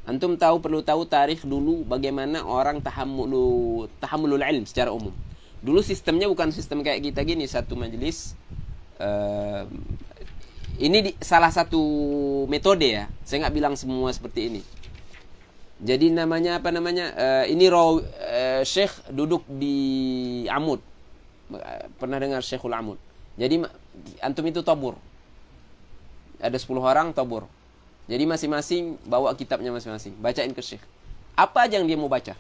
S1: Antum perlu tahu tarikh dulu bagaimana orang tahammulul ilm secara umum. Dulu sistemnya bukan sistem kayak kita gini, satu majelis. Ini salah satu metode ya. Saya nggak bilang semua seperti ini. Jadi namanya apa namanya? Ini syekh duduk di amud. Pernah dengar Syekhul Amud. Jadi antum itu tabur. Ada 10 orang tabur. Jadi masing-masing bawa kitabnya masing-masing, bacain ke syekh. Apa aja yang dia mau baca?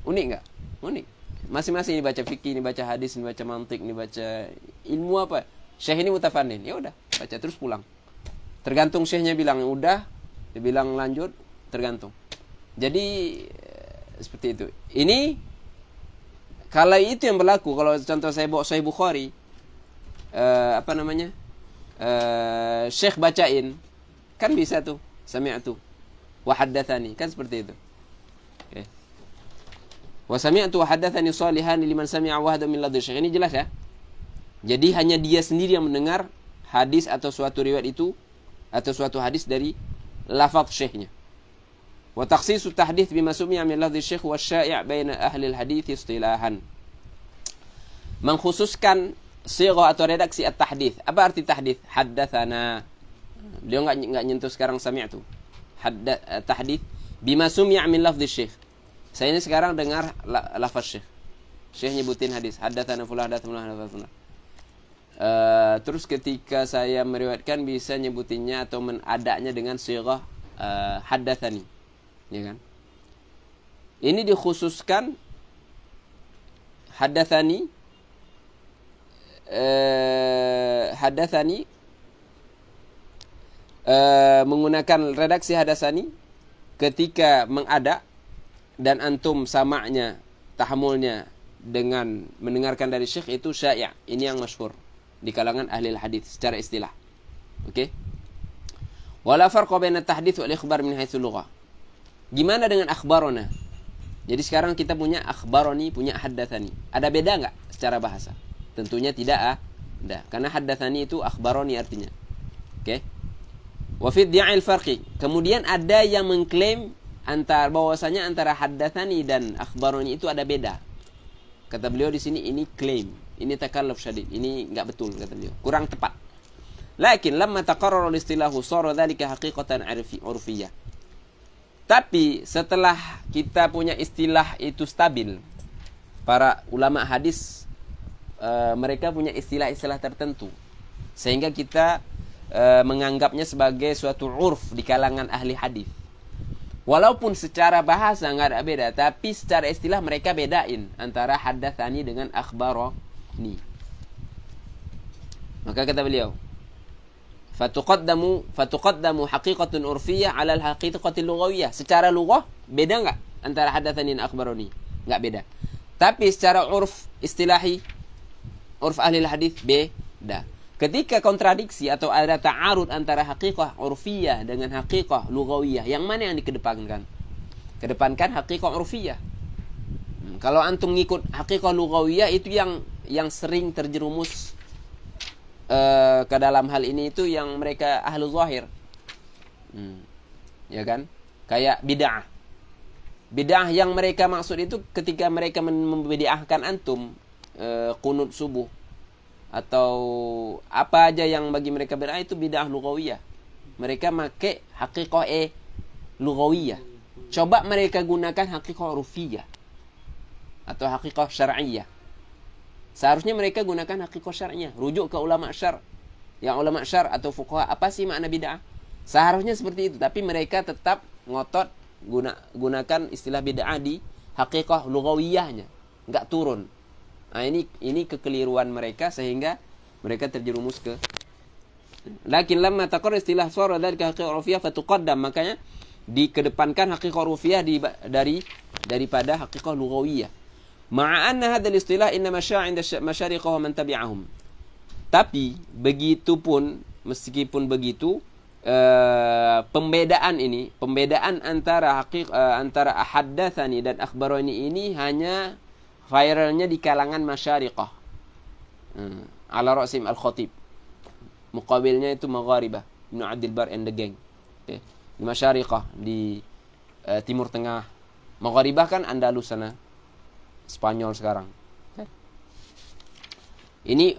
S1: Unik nggak? Unik. Masing-masing ini baca fikih, ini baca hadis, ini baca mantik, ini baca ilmu apa? Syekh ini mutafandin. Ya udah, baca terus pulang. Tergantung syekhnya bilang udah, dia bilang lanjut, tergantung. Jadi seperti itu. Ini kalau itu yang berlaku, kalau contoh saya bawa Sahih Bukhari, Syekh bacain. Kan bisa tuh, sami'tu wa haddatsani, kan seperti itu. Oke. Wa sami'tu wa haddatsani salihan liman sami'a wahda min ladhi syekh. Ini jelas ya. Jadi hanya dia sendiri yang mendengar hadis atau suatu riwayat itu atau suatu hadis dari lafaz syekhnya. Wa takhsisu tahdits bima sumi'a min ladhi syekh wa syai' baina ahli al-hadits istilahan. Mengkhususkan sighah atau redaksi at-tahdits. Apa arti tahdits? Haddatsana. Beliau enggak nyentuh sekarang sami'tu. Tahdits bima sumi'a min lafdhi syekh. Saya ini sekarang dengar lafaz Syekh. Syekh nyebutin hadis, haddatsana fulan, haddatsana fulan. Terus ketika saya meriwayatkan bisa nyebutinnya atau menadanya dengan sighah haddatsani, ya kan? Ini dikhususkan haddatsani menggunakan redaksi haddatsani ketika mengada dan antum sama'nya, tahammulnya dengan mendengarkan dari syekh itu syai'. Ini yang masyhur di kalangan ahli hadis secara istilah. Oke? Wala farqa baina at-tahdits wal ikhbar min haitsu lughah. Gimana dengan akhbarona? Jadi sekarang kita punya akhbaroni, punya haddatsani. Ada beda enggak secara bahasa? Tentunya tidak ada. Karena haddatsani itu akhbaroni artinya. Oke? Wa fi iddi'il farqi. Kemudian ada yang mengklaim bahwasanya antara haddatsani dan akhbaroni itu ada beda. Kata beliau di sini ini klaim, ini takalluf syadid, ini enggak betul kata beliau, kurang tepat. Lakin lamma taqarrara al-istilahu sara dzalika haqiqatan 'urfiyyah. Tapi setelah kita punya istilah itu stabil, para ulama hadis mereka punya istilah-istilah tertentu sehingga kita menganggapnya sebagai suatu urf di kalangan ahli hadis. Walaupun secara bahasa nggak ada beda, tapi secara istilah mereka bedain antara haddatsani dengan akhbarani. Maka kata beliau, fatuqaddamu haqiqatun urfiyyah 'ala al-haqiqatil lughawiyyah. Secara lughah beda nggak antara haddatsani dan akhbarani? Nggak beda. Tapi secara urf istilahi, urf ahli hadis beda. Ketika kontradiksi atau ada ta'arud antara haqiqah urfiyah dengan haqiqah lughawiyah, yang mana yang dikedepankan? Kedepankan haqiqah urfiyah. Kalau antum ngikut haqiqah lughawiyah itu yang sering terjerumus ke dalam hal ini itu yang mereka ahlu zahir. Ya kan? Kayak bid'ah. Bid'ah yang mereka maksud itu ketika mereka membid'ahkan antum qunut subuh atau apa aja yang bagi mereka bid'ah itu bid'ah lughawiyah. Mereka make haqiqah lughawiyah. Coba mereka gunakan haqiqah urfiyah atau haqiqah syar'iyyah. Seharusnya mereka gunakan haqiqah syar'iyyah, rujuk ke ulama syar'. Yang ulama syar' atau fuqaha, apa sih makna bid'ah? Seharusnya seperti itu, tapi mereka tetap ngotot gunakan istilah bid'ah di haqiqah lughawiyahnya, enggak turun. Nah, ini kekeliruan mereka sehingga mereka terjerumus ke. Lakin lamma taqarrar istilah sara dzalika haqiqah urfiyah fatuqaddam, makanya dikedepankan haqiqah urfiyah daripada haqiqah lughawiyah. Ma'a anna hadzal istilah inna masya'a 'inda masyariqah wa man tabi'ahum. Tapi meskipun begitu pembedaan antara antara haddatsani dan akhbarani ini hanya viralnya di kalangan masyariqah. Ala Rasim Al-Khatib. Muqabilnya itu Magharibah, Ibnu Abdul Bar and the gang. Okay. Di masyariqah di Timur Tengah. Magharibah kan Andalus sana. Spanyol sekarang. Okay. Ini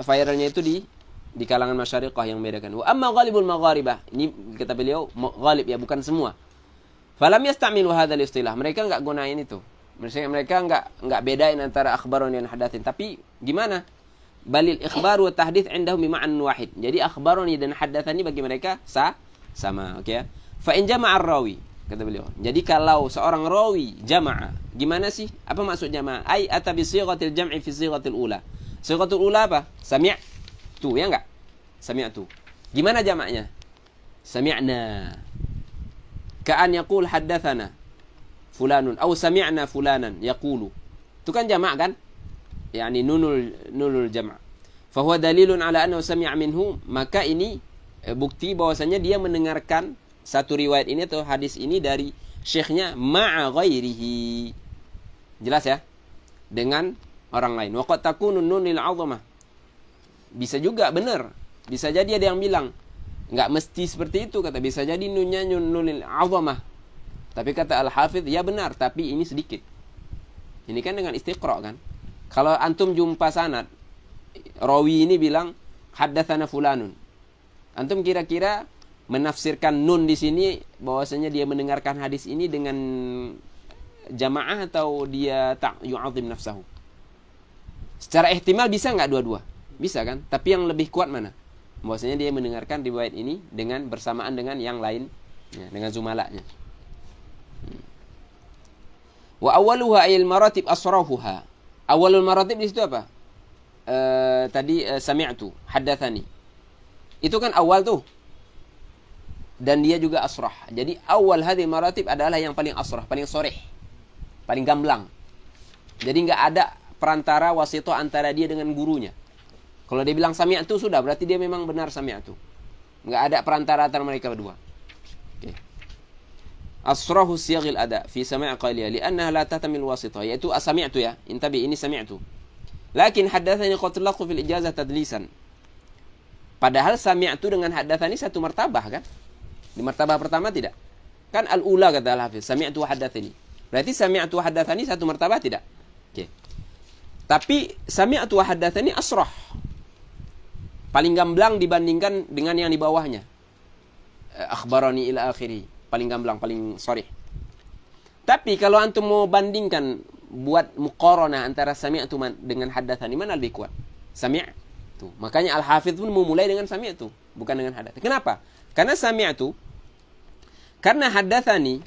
S1: viralnya itu di kalangan masyariqah yang membedakan. Wa amma ghalibul magharibah. Ini kata beliau ghalib ya, bukan semua. Falam yasta'milu hadzal istilah. Mereka enggak gunain itu. Mereka enggak bedain antara akhbarun dan hadatsin. Tapi gimana? Balil ikhbar wa tahdits indahum bima'an wahid. Jadi akhbaruni dan hadatsani bagi mereka sama, oke ya. Fa in jama'a rawi, kata beliau. Jadi kalau seorang rawi jama'a, gimana sih? Apa maksud jama'a? Ai ata bi sighatil jam'i fi sighatil ula. Sighatul ula apa? Sami'tu, ya enggak? Sami'tu. Gimana jamaknya? Sami'na. Ka'an yaqul haddatsana fulanun atau sami'na fulanan yaqulu. Itu kan jamak kan? Yani nunul jama'. Fa huwa dalilun ala annahu sami'a minhu, maka ini bukti bahwasanya dia mendengarkan satu riwayat ini atau hadis ini dari syekhnya ma'a ghairihi. Jelas ya? Dengan orang lain. Wa qad takunu nunil 'azamah. Bisa juga benar. Bisa jadi ada yang bilang enggak mesti seperti itu, kata bisa jadi nunnya nunil 'azamah. Tapi kata Al-Hafidh, ya benar, tapi ini sedikit. Ini kan dengan istiqra' kan. Kalau antum jumpa sanad, rawi ini bilang haddatsana fulanun. Antum kira-kira menafsirkan nun di sini bahwasanya dia mendengarkan hadis ini dengan jamaah atau dia tak yu'azim nafsahu? Secara ihtimal bisa nggak dua-dua? Bisa kan? Tapi yang lebih kuat mana? Bahwasanya dia mendengarkan riwayat ini dengan bersamaan dengan yang lain, ya, dengan zumalanya. Wa awwaluha ayil maratib asrahuha. Awalul maratib di situ apa? Tadi sami'tu, haddatsani. Itu kan awal tuh. Dan dia juga asrah. Jadi awal hadhihi maratib adalah yang paling asrah, paling sharih, paling gamblang. Jadi enggak ada perantara wasithah antara dia dengan gurunya. Kalau dia bilang sami'tu sudah, berarti dia memang benar sami'tu. Enggak ada perantara antara mereka berdua. Oke. Asrahu siyaghil ada fi sam' qaliya li'annaha la tahtamil wasithah, yaitu sami'tu ya. Intabi, ini sami'tu. Lakin haddatsani qad laqu fil ijazah tadlisan. Padahal sami'tu dengan haddatsani satu martabah kan? Di martabah pertama tidak? Kan al-ula kata al-Hafiz, sami'tu wa haddatsani. Berarti sami'tu wa haddatsani satu martabah tidak? Oke. Tapi sami'tu wa haddatsani asrah. Paling gamblang dibandingkan dengan yang di bawahnya. Akhbarani ila akhiri. Paling gamblang, paling sharih. Tapi kalau antum mau bandingkan, buat muqaranah antara sami'tu dengan haddatsani, mana lebih kuat? Sami'tu. Makanya Al-Hafidz pun memulai dengan sami'tu, bukan dengan haddatsani. Kenapa? Karena sami'tu, karena haddatsani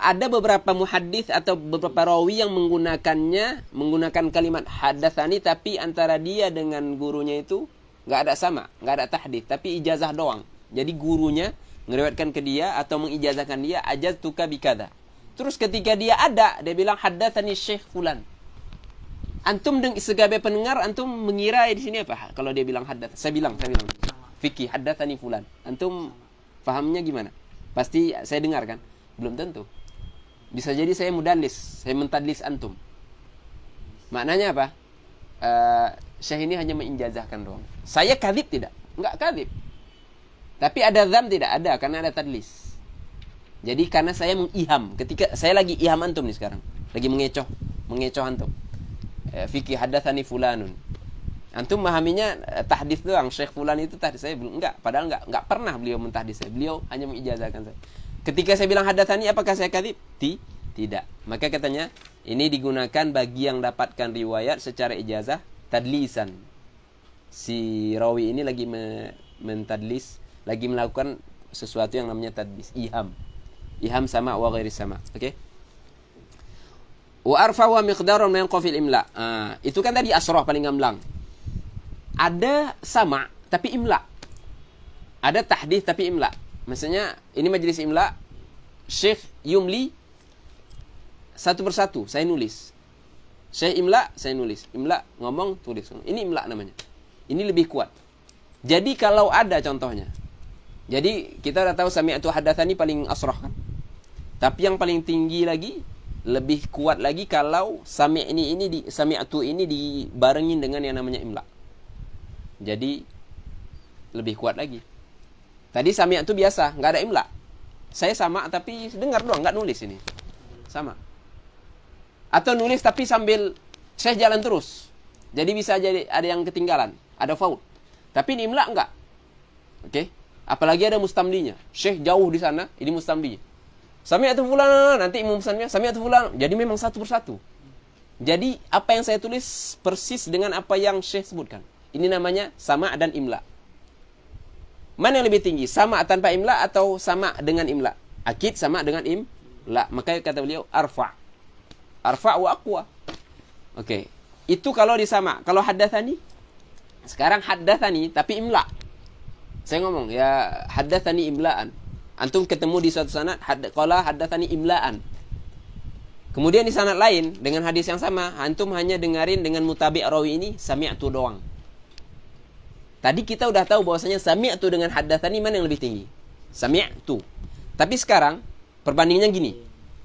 S1: ada beberapa muhaddits atau beberapa rawi yang menggunakan kalimat haddatsani, tapi antara dia dengan gurunya itu nggak ada sama, nggak ada tahdits, tapi ijazah doang. Jadi gurunya ngeriwayatkan ke dia atau mengijazahkan dia, ajaztuka bikada. Terus ketika dia ada, dia bilang haddatsani Syekh fulan. Antum sebagai pendengar, antum mengira di sini apa? Kalau dia bilang haddatsani, saya bilang fikih haddatsani fulan. Antum pahamnya gimana? Pasti saya dengar kan? Belum tentu. Bisa jadi saya mudallis, saya mentadlis antum. Maknanya apa? Syekh ini hanya mengijazahkan doang. Saya kadzib tidak? Enggak kadzib. Tapi ada dzam tidak? Ada, karena ada tadlis. Jadi karena saya mengiham, ketika saya lagi iham antum nih sekarang, lagi mengecoh antum. Fikih haddatsani fulanun. Antum memahaminya tahdits doang, Syekh fulan itu tahdits, saya belum enggak, padahal enggak pernah beliau mentahdits saya. Beliau hanya mengijazahkan saya. Ketika saya bilang haddatsani, apakah saya kadzib? Tidak. Maka katanya ini digunakan bagi yang dapatkan riwayat secara ijazah tadlisan. Si rawi ini lagi mentadlis, lagi melakukan sesuatu yang namanya tadlis, iham sama wa ghairi sama. Oke? Wa arfa wa miqdarun min qafil imla. Itu kan tadi asrah paling gamblang. Ada sama tapi imla. Ada tahdits tapi imla. Maksudnya ini majelis imla, Syekh yumli satu persatu, saya nulis. Syekh imla, saya nulis. Imla ngomong, tulis. Ini imla namanya. Ini lebih kuat. Jadi kalau ada contohnya. Jadi kita udah tahu sami'tu haddatsani paling asrah kan. Tapi yang paling tinggi lagi, lebih kuat lagi kalau sami'tu ini dibarengin dengan yang namanya imla. Jadi lebih kuat lagi. Tadi sami'tu biasa, nggak ada imla. Saya sama tapi dengar doang, nggak nulis ini. Sama. Atau nulis tapi sambil saya jalan terus. Jadi bisa jadi ada yang ketinggalan, ada faut. Tapi ini imla enggak. Oke? Apalagi ada mustamlinya. Syekh jauh di sana, ini mustamlinya. Sami'tu fulan, nanti imam pesannya sami'tu fulan. Jadi memang satu persatu. Jadi apa yang saya tulis persis dengan apa yang Syekh sebutkan. Ini namanya sama dan imla. Mana yang lebih tinggi? Sama tanpa imla atau sama dengan imla? Akid sama dengan imla. Maka kata beliau arfa. Arfa wa aqwa. Oke. Itu kalau disama. Kalau haddatsani, sekarang haddatsani tapi imla. Saya ngomong ya haddatsani imla'an. Antum ketemu di suatu sanad qala haddatsani imla'an. Kemudian di sanad lain dengan hadis yang sama, antum hanya dengarin dengan mutabi' rawi ini sami'tu doang. Tadi kita udah tahu bahwasanya sami'tu dengan haddatsani mana yang lebih tinggi? Sami'tu. Tapi sekarang perbandingannya gini.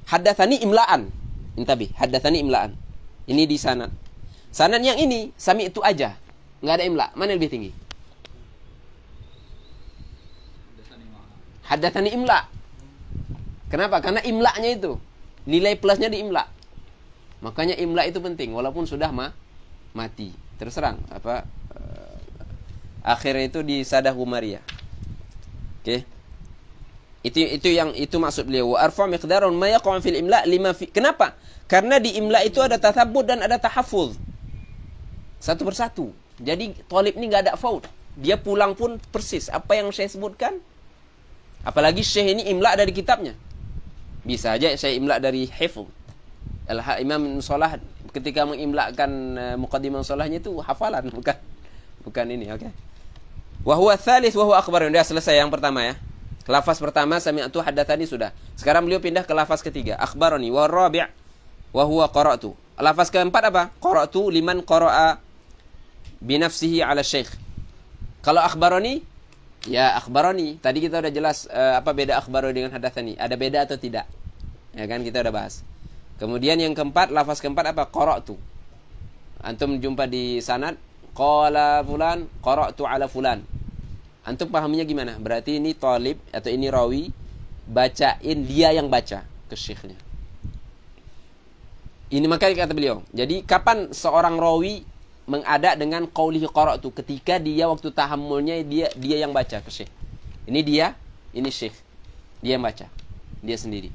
S1: Haddatsani imla'an. Intabi, haddatsani imla'an. Ini di sanad. Sanad yang ini sami'tu aja. Enggak ada imla. Mana yang lebih tinggi? Haddatsani imla. Kenapa? Karena imla'nya itu. Nilai plusnya di imla. Makanya imla itu penting walaupun sudah mati. Terserang akhirnya itu di Sadah Humariyah. Oke. Itu maksud beliau. Wa arfa miqdarun ma yaqa'u fil imla lima fi. Kenapa? Karena di imla itu ada tathabbut dan ada tahaffuz. Satu persatu. Jadi talib ini enggak ada faut. Dia pulang pun persis apa yang saya sebutkan. Apalagi syekh ini imla dari kitabnya. Bisa aja saya imla dari hifz. Imam Shalah ketika mengimlakan muqaddimah Shalahnya itu hafalan, bukan ini, oke. Wa huwa tsalits wa huwa akhbar. Sudah selesai yang pertama ya. Lafaz pertama sami'tu haddatsani sudah. Sekarang beliau pindah ke lafaz ketiga, akhbarani. Wa rabi' wa huwa qara'tu. Lafaz keempat apa? Qara'tu liman qara'a bi nafsihi 'ala syekh. Kalau akhbarani, ya akhbarani. Tadi kita udah jelas apa beda akhbarani dengan haddatsani. Ada beda atau tidak? Ya kan kita udah bahas. Kemudian yang keempat, lafaz keempat apa? Qara'tu. Antum jumpa di sanad qala fulan qara'tu 'ala fulan. Antum pahamnya gimana? Berarti ini talib atau ini rawi bacain dia yang baca ke syekhnya. Ini makanya kata beliau. Jadi kapan seorang rawi mengada dengan qaulihi qara'tu? Ketika dia waktu tahammulnya dia yang baca ke syekh. Ini dia, ini syekh. Dia yang baca. Dia sendiri.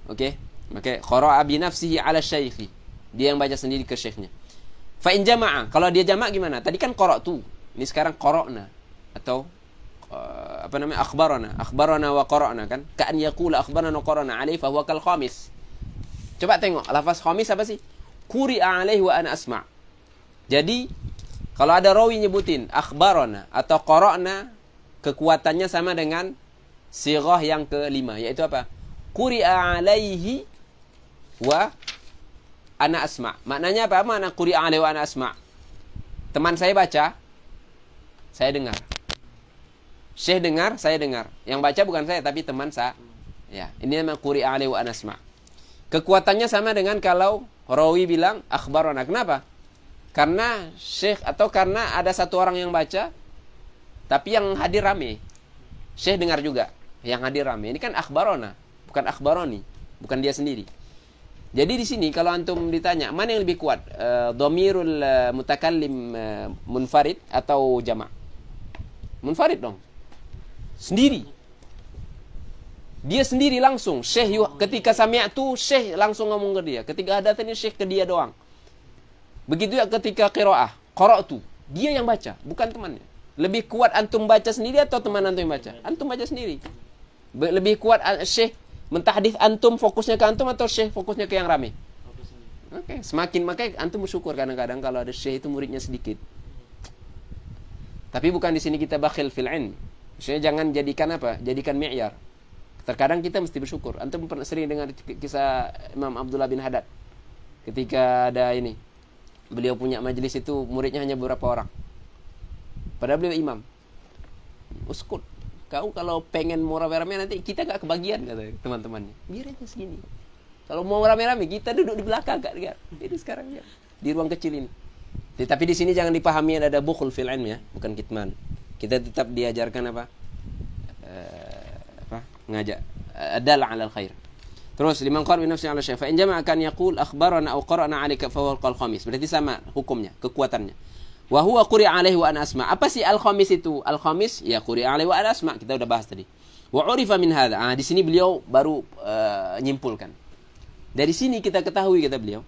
S1: Oke? Maka qara'a bi nafsihi 'ala syaikhi. Dia yang baca sendiri ke syekhnya. Fa in jama'a, kalau dia jamak gimana? Tadi kan qara'tu. Ini sekarang qara'na atau apa namanya? Akhbarana wa qara'na kan? Ka'an yaqula akhbarana wa qara'na 'alaihi fa huwa kal khamis. Coba tengok lafaz khamis apa sih? Quri'a 'alaihi wa ana asma'. Jadi kalau ada rawi nyebutin akhbarana atau qara'na, kekuatannya sama dengan sighah yang kelima, yaitu apa? Quri'a 'alaihi wa ana asma'. Maknanya apa? Makna quri'a 'alaihi wa ana asma'? Teman saya baca, saya dengar. Syekh dengar, saya dengar. Yang baca bukan saya tapi teman saya. Ya, ini namanya quri'a 'alaihi wa ana asma'. Kekuatannya sama dengan kalau rawi bilang akhbarana. Kenapa? Karena syekh atau karena ada satu orang yang baca tapi yang hadir rame. Syekh dengar juga, yang hadir rame. Ini kan akhbarana, bukan akhbarani, bukan dia sendiri. Jadi di sini kalau antum ditanya mana yang lebih kuat, dhamirul mutakallim munfarid atau jama'? Munfarid dong. Sendiri. Dia sendiri langsung. Syekh ketika sami'tu, syekh langsung ngomong ke dia. Ketika hadatsani syekh ke dia doang. Begitu ya ketika qiraah, qara'tu. Dia yang baca, bukan temannya. Lebih kuat antum baca sendiri atau teman antum yang baca? Antum baca sendiri. Lebih kuat syekh mentahdits antum fokusnya ke antum atau syekh fokusnya ke yang rame? Oke, semakin makanya antum bersyukur kadang-kadang kalau ada syekh itu muridnya sedikit. Tapi bukan di sini kita bakhil fil ilm. Maksudnya jangan jadikan apa? Jadikan mi'yar. Terkadang kita mesti bersyukur. Antum pernah sering dengar kisah Imam Abdullah bin Haddad. Ketika ada ini, beliau punya majelis itu muridnya hanya beberapa orang. Padahal beliau imam. Uskut. Kau kalau pengen mau rame-rame nanti kita gak kebagian kata teman-temannya. Biar aja segini. Kalau mau rame-rame kita duduk di belakang kak. Ini sekarang ya di ruang kecil ini. Tapi di sini jangan dipahami ada bukhul fil ilm ya, bukan kitman. Kita tetap diajarkan apa? Ngajak adal 'ala al-khair. Terus liman qara bi nafsi 'ala syai' fa in jama'a kan yaqul akhbarana aw qara'na 'alaika fa huwa al-khamis. Berarti sama hukumnya, kekuatannya. Wa huwa quri'a 'alaihi wa ana asma'. Apa sih al-khamis itu? Al-khamis ya quri'a 'alaihi wa ana asma'. Kita udah bahas tadi. Wa 'urifa min hadza. Di sini beliau baru nyimpulkan. Dari sini kita ketahui kata beliau,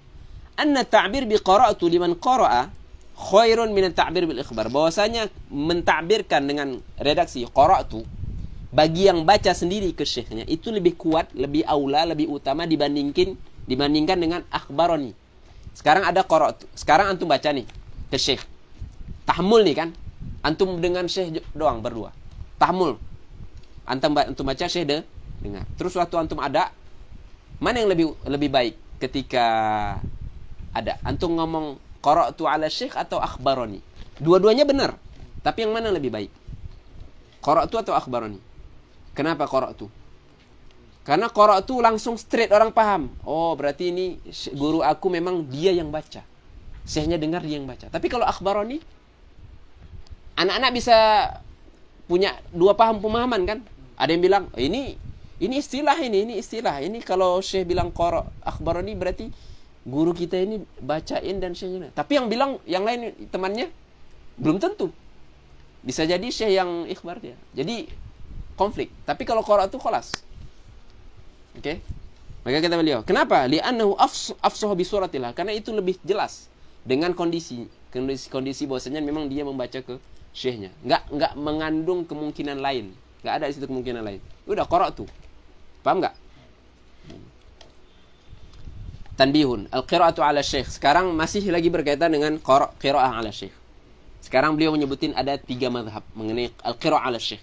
S1: anna ta'bir bi qara'tu liman qara'a khairun min at-ta'bir bil ikhbar. Bahwasanya mentakbirkan dengan redaksi qara'tu bagi yang baca sendiri ke syekhnya itu lebih kuat, lebih aula, lebih utama dibandingkan dengan akhbarani. Sekarang ada qara'tu. Sekarang antum baca nih ke syekh. Tahmul nih kan? Antum dengan syekh doang berdua. Tahmul. Antum baca syekh dengar. Terus waktu antum ada, mana yang lebih baik ketika ada? Antum ngomong qara'tu 'ala syekh atau akhbarani? Dua-duanya benar. Tapi yang mana lebih baik? Qara'tu atau akhbarani? Kenapa qara'tu? Karena qara'tu langsung straight orang paham. Oh, berarti ini guru aku memang dia yang baca. Syekhnya dengar dia yang baca. Tapi kalau akhbarani, anak-anak bisa punya dua pemahaman kan? Ada yang bilang, ini istilah ini istilah. Ini kalau syekh bilang akhbarani berarti guru kita ini bacain dan syekhnya. Tapi yang bilang yang lain temannya belum tentu. Bisa jadi syekh yang ikhbar dia. Jadi konflik. Tapi kalau qara'tu khalas. Oke? Maka kata beliau, kenapa? Li'annahu afsahu bi suratillah. Karena itu lebih jelas dengan kondisi bahwasanya memang dia membaca ke syekhnya. Enggak mengandung kemungkinan lain. Enggak ada di situ kemungkinan lain. Udah qara'tu. Paham enggak? Tanbihun, al-qira'atu 'ala syekh. Sekarang masih lagi berkaitan dengan qira'ah 'ala syekh. Sekarang beliau menyebutin ada 3 mazhab mengenai al-qira'ah 'ala syekh.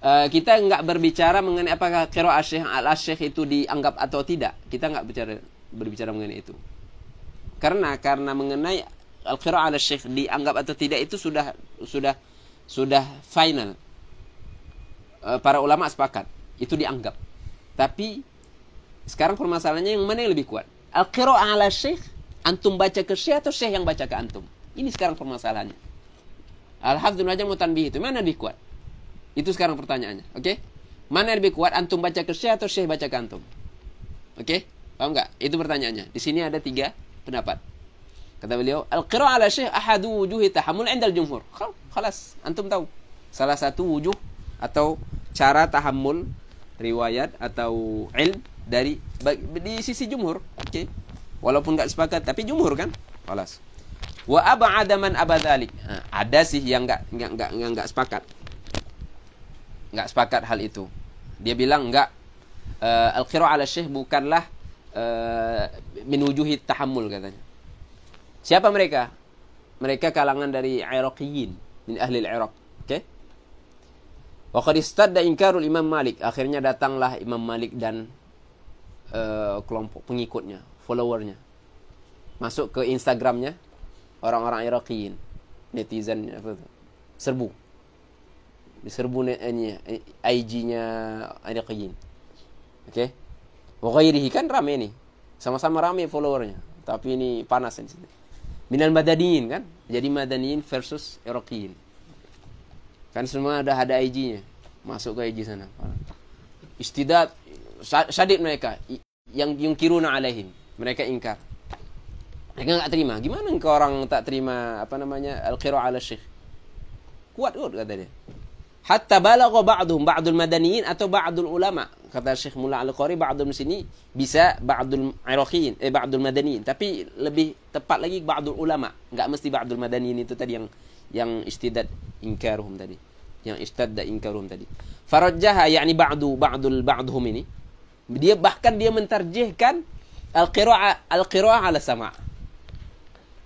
S1: Kita enggak berbicara mengenai apakah qira'ah syekh 'ala syekh itu dianggap atau tidak. Kita enggak berbicara mengenai itu. Karena mengenai al-qira'ah 'ala syekh dianggap atau tidak itu sudah final. Para ulama sepakat itu dianggap. Tapi sekarang permasalahannya yang mana yang lebih kuat? Al-qira'ah 'ala syekh, antum baca ke syekh atau syekh yang baca ke antum? Ini sekarang permasalahannya. Al-Hafidz Ibnu Hajar mau tanbih itu, mana lebih kuat? Itu sekarang pertanyaannya, oke? Mana yang lebih kuat, antum baca ke syekh atau syekh baca ke antum? Oke? Paham enggak? Itu pertanyaannya. Di sini ada 3 pendapat. Kata beliau, al-qira'ah 'ala syekh ahadu wujuhi tahammul 'inda al-jumhur. Khalas, antum tahu. Salah satu wujuh atau cara tahammul riwayat atau ilm di sisi jumhur. Oke. Walaupun enggak sepakat, tapi jumhur kan? Khalas. Wa ab'ada man abadzalik. Ada sih yang enggak sepakat. Enggak sepakat hal itu. Dia bilang enggak, al-qira'ah 'ala syekh bukanlah min wujuhi tahammul katanya. Siapa mereka? Mereka kalangan dari Iraqiyin, min ahli al-Iraq. Oke? Wa qad istadda inkarul Imam Malik. Akhirnya datanglah Imam Malik dan kelompok pengikutnya, followernya. Masuk ke Instagramnya orang-orang Iraqiyin, netizen apa itu? Diserbu IG-nya Iraqiyin. Oke? Wa ghairihi kan rame nih. Sama-sama rame followernya, tapi ini panas di sini. Minal Madaniyin kan? Jadi Madaniyin versus Iraqiyin. Kan semua ada IG-nya. Masuk ke IG sana. Istidad syadid mereka yang yungkiruna alaihim. Mereka ingkar. Mereka enggak terima. Gimana engkau orang tak terima al-qira'ah 'ala syekh? Kuat kata dia. Hatta balagha ba'dul madaniyin atau ba'dul ulama. Kata Syekh Mullah Al-Qari, ba'dul sini bisa ba'dul Iraqiyin, ba'dul madaniyin, tapi lebih tepat lagi ba'dul ulama. Enggak mesti ba'dul madaniyin itu tadi yang istidad inkaruhum tadi. Yang istadda inkaruhum tadi. Farajjaha yakni ba'dhum ini. Dia mentarjihkan al-qira'ah 'ala sama'.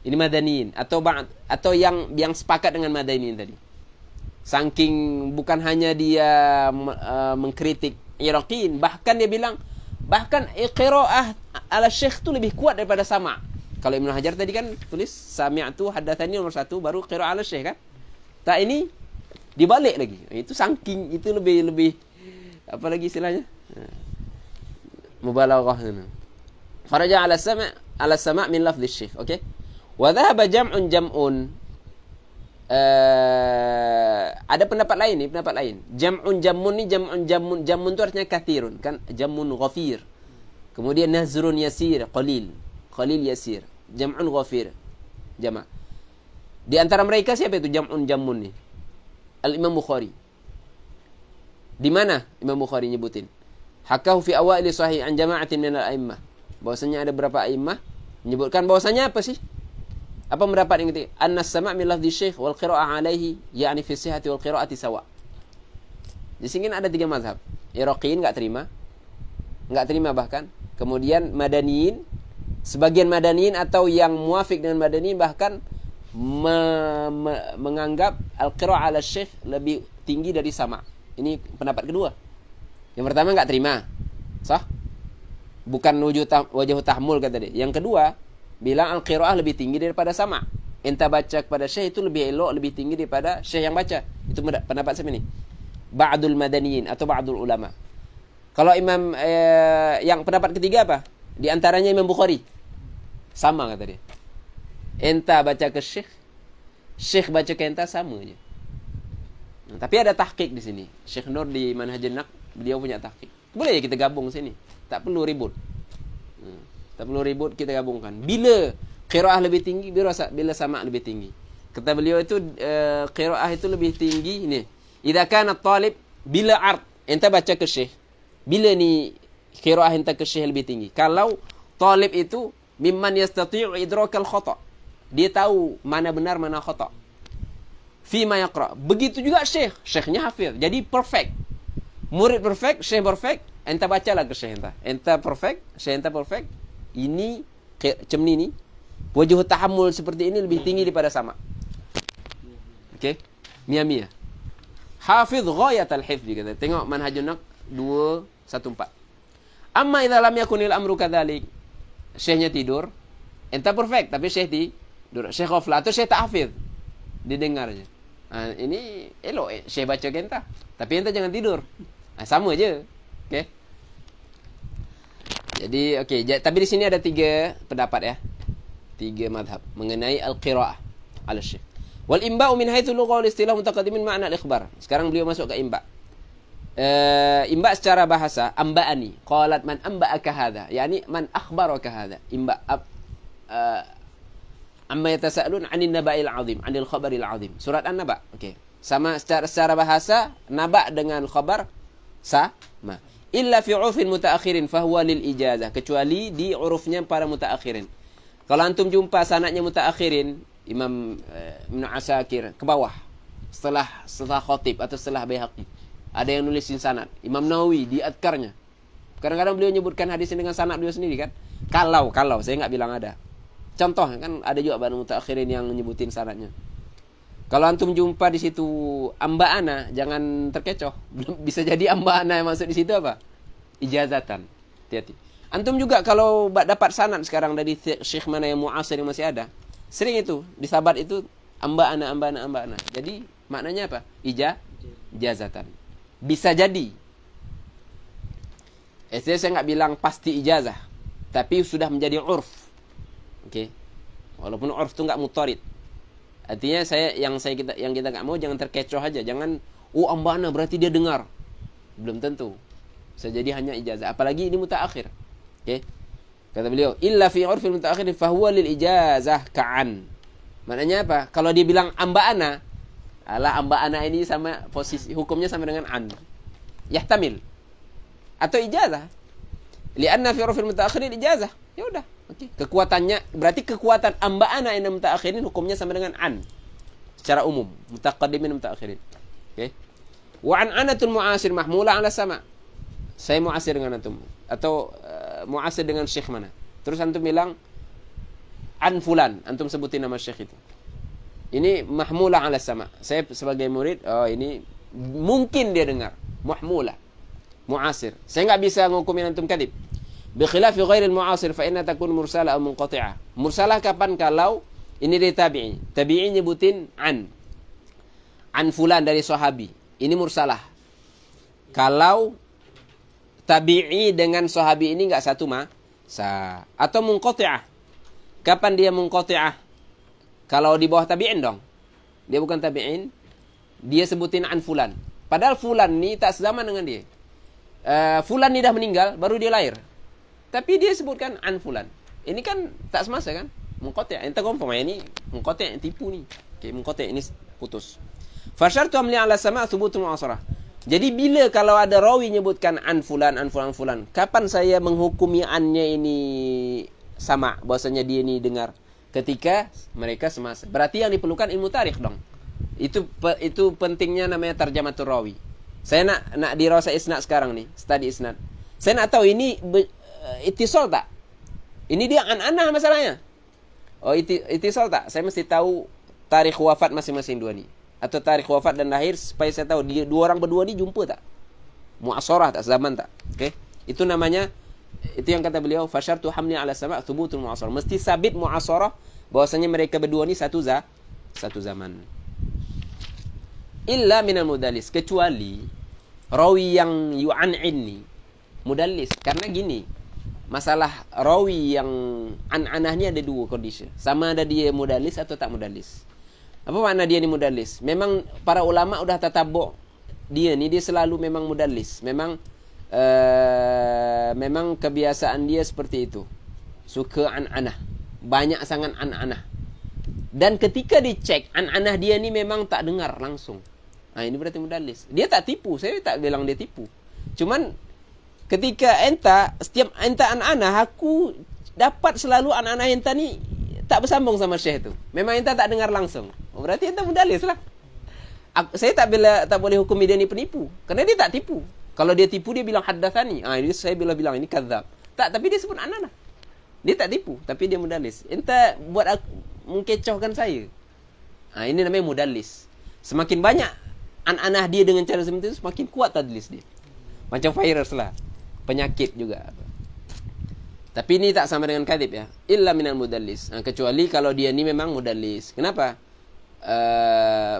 S1: Ini madaniyin atau yang sepakat dengan madaniyin tadi. Saking bukan hanya dia mengkritik Iraqiyin, bahkan dia bilang bahkan qira'ah 'ala syekh itu lebih kuat daripada sama'. Kalau Ibnu Hajar tadi kan tulis sami'tu haddatsani nomor 1 baru qira'ah 'ala syekh kan. Tak, ini dibalik lagi. Itu saking itu lebih apa lagi istilahnya? Mubalaghah. Faraja 'ala sama' min lafdz syekh, okey? Wa dhahaba jam'un ada pendapat lain. Jam'un itu artinya kathirun kan, jam'un ghafir. Kemudian nazrun yasir, qalil yasir. Jam'un ghafir, jama'. Di antara mereka siapa itu jam'un ni? Al-Imam Bukhari. Di mana Imam Bukhari nyebutin? Hakahu fi awaili sahih an jama'atin min al-a'immah. Bahwasanya ada berapa a'immah menyebutkan bahwasanya apa sih? Apa pendapat yang ketiga? Annas sama' min lafzi syekh wal qira'ah alaihi yakni fi sihhati wal qira'ati sawa. Di sini ada 3 mazhab. Iraqiyin enggak terima bahkan. Kemudian Madaniyin, sebagian Madaniyin atau yang muafik dengan Madaniyin bahkan menganggap al-qira'ah 'ala syekh lebih tinggi dari sama'. Ini pendapat kedua. Yang pertama enggak terima. Sah? Bukan wajah tahmul kata dia. Yang kedua bilang al-qira'ah lebih tinggi daripada sama'. Enta baca kepada syekh itu lebih elok, lebih tinggi daripada syekh yang baca. Itu pendapat siapa ni? Ba'dul madaniyin atau ba'dul ulama. Kalau imam yang pendapat ketiga apa? Di antaranya Imam Bukhari. Sama kata dia. Enta baca ke syekh, syekh baca ke enta sama aja. Nah, tapi ada tahqiq di sini. Syekh Nur di Manhajun Naqd, beliau punya tahqiq. Boleh ya kita gabung sini. Tak perlu ribut. Tak perlu ribut, kita gabungkan. Bila qiraah lebih tinggi, bila sama' lebih tinggi. Kata beliau itu qiraah itu lebih tinggi ini. Idza kana talib bila art ente baca ke syekh, bila ni qiraah ente ke syekh lebih tinggi. Kalau talib itu mimman yastati'u idrakal khata'. Dia tahu mana benar mana khata'. Fi ma yaqra. Begitu juga syekh, syekhnya hafiz. Jadi perfect. Murid perfect, syekh perfect, ente bacalah ke syekh ente. Ente perfect, syekh ente perfect. Ini macam ni wajah tahammul seperti ini lebih tinggi daripada sama. Okey. Mia-mia. Hafiz ghayat al-hifz kata. Tengok manhajun naq 214. Amma idza lam yakunil amru kadzalik. Syekhnya tidur, ente perfect tapi syekh tidur. Syekh ghaflah atau syekh tak hafiz. Didengar aja. Ini elok syekh baca ke ente. Tapi ente jangan tidur. Sama aja. Okey. Jadi okey, tapi di sini ada 3 pendapat ya. 3 mazhab mengenai al-qiraah ala syekh. Wal imba'u min haitsu lugha wal istilah mutaqaddimin ma'na al-ikhbar. Sekarang beliau masuk ke imba'. Imba' secara bahasa amba'ani. Qalat man amba'aka hadha, yani man akhbaraka hadha. Imba' amma yatasaalun 'anil naba'il 'azim, 'anil khabaril 'azim. Surat An-Naba. Okey. Sama secara bahasa naba' dengan khabar sama. Illa fi 'urfil mutaakhirin fa huwa lil ijazah, kecuali di urufnya para mutaakhirin. Kalau antum jumpa sanadnya mutaakhirin, Imam Ibn Asakir ke bawah, setelah khatib atau setelah Baihaqi, ada yang nulisin sanad. Imam Nawawi di adkarnya, kadang-kadang beliau nyebutkan hadis dengan sanad beliau sendiri kan. Kalau saya nggak bilang ada. Contoh kan ada juga para mutaakhirin yang nyebutin sanadnya. Kalau antum jumpa di situ amba'ana, jangan terkecoh. Bisa jadi amba'ana yang maksud di situ apa? Ijazatan. Hati-hati. Antum juga kalau dapat sanad sekarang dari syekh mana yang muasir yang masih ada, sering itu di sabat itu amba'ana. Jadi maknanya apa? Ijazatan. Bisa jadi. Saya nggak bilang pasti ijazah, tapi sudah menjadi urf. Oke. Walaupun urf itu nggak mutarid. Artinya yang kita nggak mau jangan terkecoh aja. Jangan amba'ana berarti dia dengar. Belum tentu. Bisa jadi hanya ijazah. Apalagi ini mutaakhir. Oke. Kata beliau, illa fi 'urfil mutaakhir fa huwa lil ijazah ka'an. Maknanya apa? Kalau dia bilang amba'ana, amba'ana ini sama posisi hukumnya sama dengan an. Yahtamil. Atau ijazah. Lianna fi 'urfil mutaakhir ijazah. Ya udah. Oke. Kekuatannya berarti kekuatan amba'ana yang mutaakhirin hukumnya sama dengan an. Secara umum, mutaqaddimin mutaakhirin. Oke. Wa an anatul mu'asir mahmula 'ala sama'. Saya mu'asir dengan antum atau mu'asir dengan syekh mana. Terus antum bilang an fulan, antum sebutin nama syekh itu. Ini mahmula 'ala sama'. Saya sebagai murid, ini mungkin dia dengar. Mahmula. Mu'asir. Saya enggak bisa ngukumin antum kadhib. Bi khilafi ghairil mu'asir fa inna takun mursalah atau munqati'ah. Mursalah kapan? Kalau ini dari tabi'i. Tabi'i nyebutin an fulan dari sahabi. Ini mursalah. Kalau tabi'i dengan sahabi ini enggak satu masa. Atau munqati'ah. Kapan dia munqati'ah? Kalau di bawah tabi'in dong. Dia bukan tabi'in. Dia sebutin an fulan. Padahal fulan ni tak sezaman dengan dia. Fulan ni dah meninggal, baru dia lahir. Tapi dia sebutkan an fulan. Ini kan tak semasa kan? Munqati'. Ente confirm ini munqati' tipu ni. Okey, munqati' ini putus. Fa syartu amli 'ala sama' thubutul mu'asarah. Jadi bila kalau ada rawi nyebutkan an fulan, kapan saya menghukumi annya ini sama, bahwasanya dia ni dengar? Ketika mereka semasa. Berarti yang diperlukan ilmu tarikh dong. Itu pentingnya namanya tarjamatul rawi. Saya nak dirasa isnad sekarang nih, study isnad. Saya nak tahu ini ittisal tak? Ini dia an-anah masalahnya. Oh, ittisal tak? Saya mesti tahu tarikh wafat masing-masing dua ni. Atau tarikh wafat dan lahir supaya saya tahu dia dua orang berdua ni jumpa tak? Mu'asarah tak? Zaman tak? Okey. Itu namanya, itu yang kata beliau, fasyartu hamli 'ala sama' thubutul mu'asarah. Mesti sabit mu'asarah bahwasanya mereka berdua ni satu zaman. Illa minal mudallis, kecuali rawi yang yu'an'in ni mudallis. Karena gini, masalah rawi yang an-anah ni ada dua kondisi. Sama ada dia mudallis atau tak mudallis. Apa makna dia ni mudallis? Memang para ulama udah tatabuk dia ni, dia selalu memang mudallis. Memang kebiasaan dia seperti itu. Suka an-anah. Banyak sangat an-anah. Dan ketika dicek, an-anah dia ni memang tak dengar langsung. Nah, ini berarti mudallis. Dia tak tipu, saya tak bilang dia tipu. Cuman ketika setiap enta anak-anak, aku dapat selalu anak-anak enta ni tak bersambung sama syekh itu. Memang enta tak dengar langsung. Berarti enta mudallis lah. Saya tak boleh hukum dia ni penipu, karena dia tak tipu. Kalau dia tipu dia bilang haddatsani. Ini saya bilang ini kadzab. Tak, tapi dia sebut anak-anak. Dia tak tipu, tapi dia mudallis. Enta buat aku mengkecohkan saya. Ini namanya mudallis. Semakin banyak anak-anak dia dengan cara seperti itu, semakin kuat tadlis dia. Macam virus lah, penyakit juga. Tapi ini tak sama dengan kadhib ya. Illa minal mudallis. Kecuali kalau dia ni memang mudallis. Kenapa?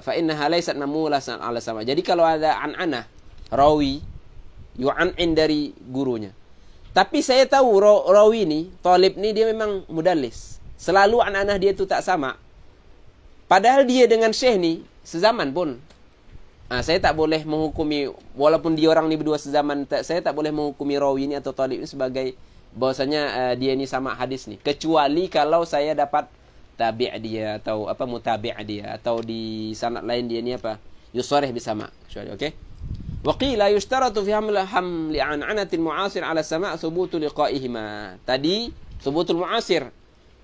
S1: Fa innaha laysat mamulasan ala sama. Jadi kalau ada an-anah rawi yu'an'in dari gurunya. Tapi saya tahu rawi ni, talib ni dia memang mudallis. Selalu an-anah dia tu tak sama. Padahal dia dengan syekh ni sezaman pun. Saya tak boleh menghukumi, walaupun dia orang ni berdua sezaman, saya tak boleh menghukumi rawi ni atau talib ni sebagai bahwasanya dia ni sama hadis ni. Kecuali kalau saya dapat tabi' dia atau mutabi' dia, atau di sanad lain dia ni yusarih bisama. Okey. Wa qila yushtaratu fi hamli an'anatil mu'asir ala sama' thubutu liqa'ihima. Tadi thubutul mu'asir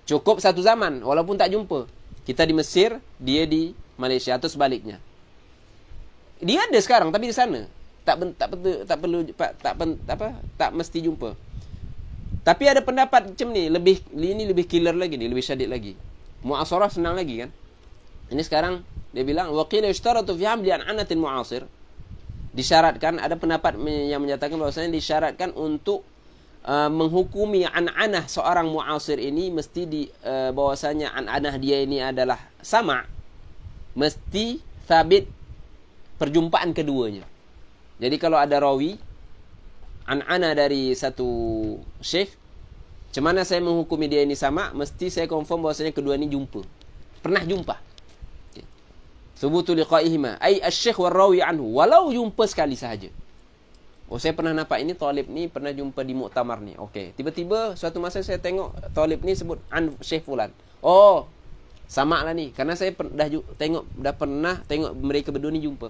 S1: cukup satu zaman walaupun tak jumpa. Kita di Mesir, dia di Malaysia atau sebaliknya. Dia ada sekarang tapi di sana. Tak mesti jumpa. Tapi ada pendapat macam ni, ini lebih killer lagi ni, lebih syadid lagi. Mu'asarah senang lagi kan. Ini sekarang dia bilang waqila yushtaratu fi hamli an'anatil mu'asir. Disyaratkan, ada pendapat yang menyatakan bahwasanya disyaratkan untuk menghukumi an-anah seorang mu'asir ini mesti bahwasanya an-anah dia ini adalah sama, mesti sabit perjumpaan keduanya. Jadi kalau ada rawi an-anah dari satu syekh, macam mana saya menghukumi dia ini sama? Mesti saya confirm bahwasanya kedua ini jumpa, pernah jumpa. Thubutu liqa'ihima ay asy-syekh war rawi anhu, walau jumpa sekali sahaja. Saya pernah nampak ini talib ni pernah jumpa di muktamar ni. Okey, tiba-tiba suatu masa saya tengok talib ni sebut an syekh fulan. Sama lah ni, karena saya dah pernah tengok mereka berdua ni jumpa.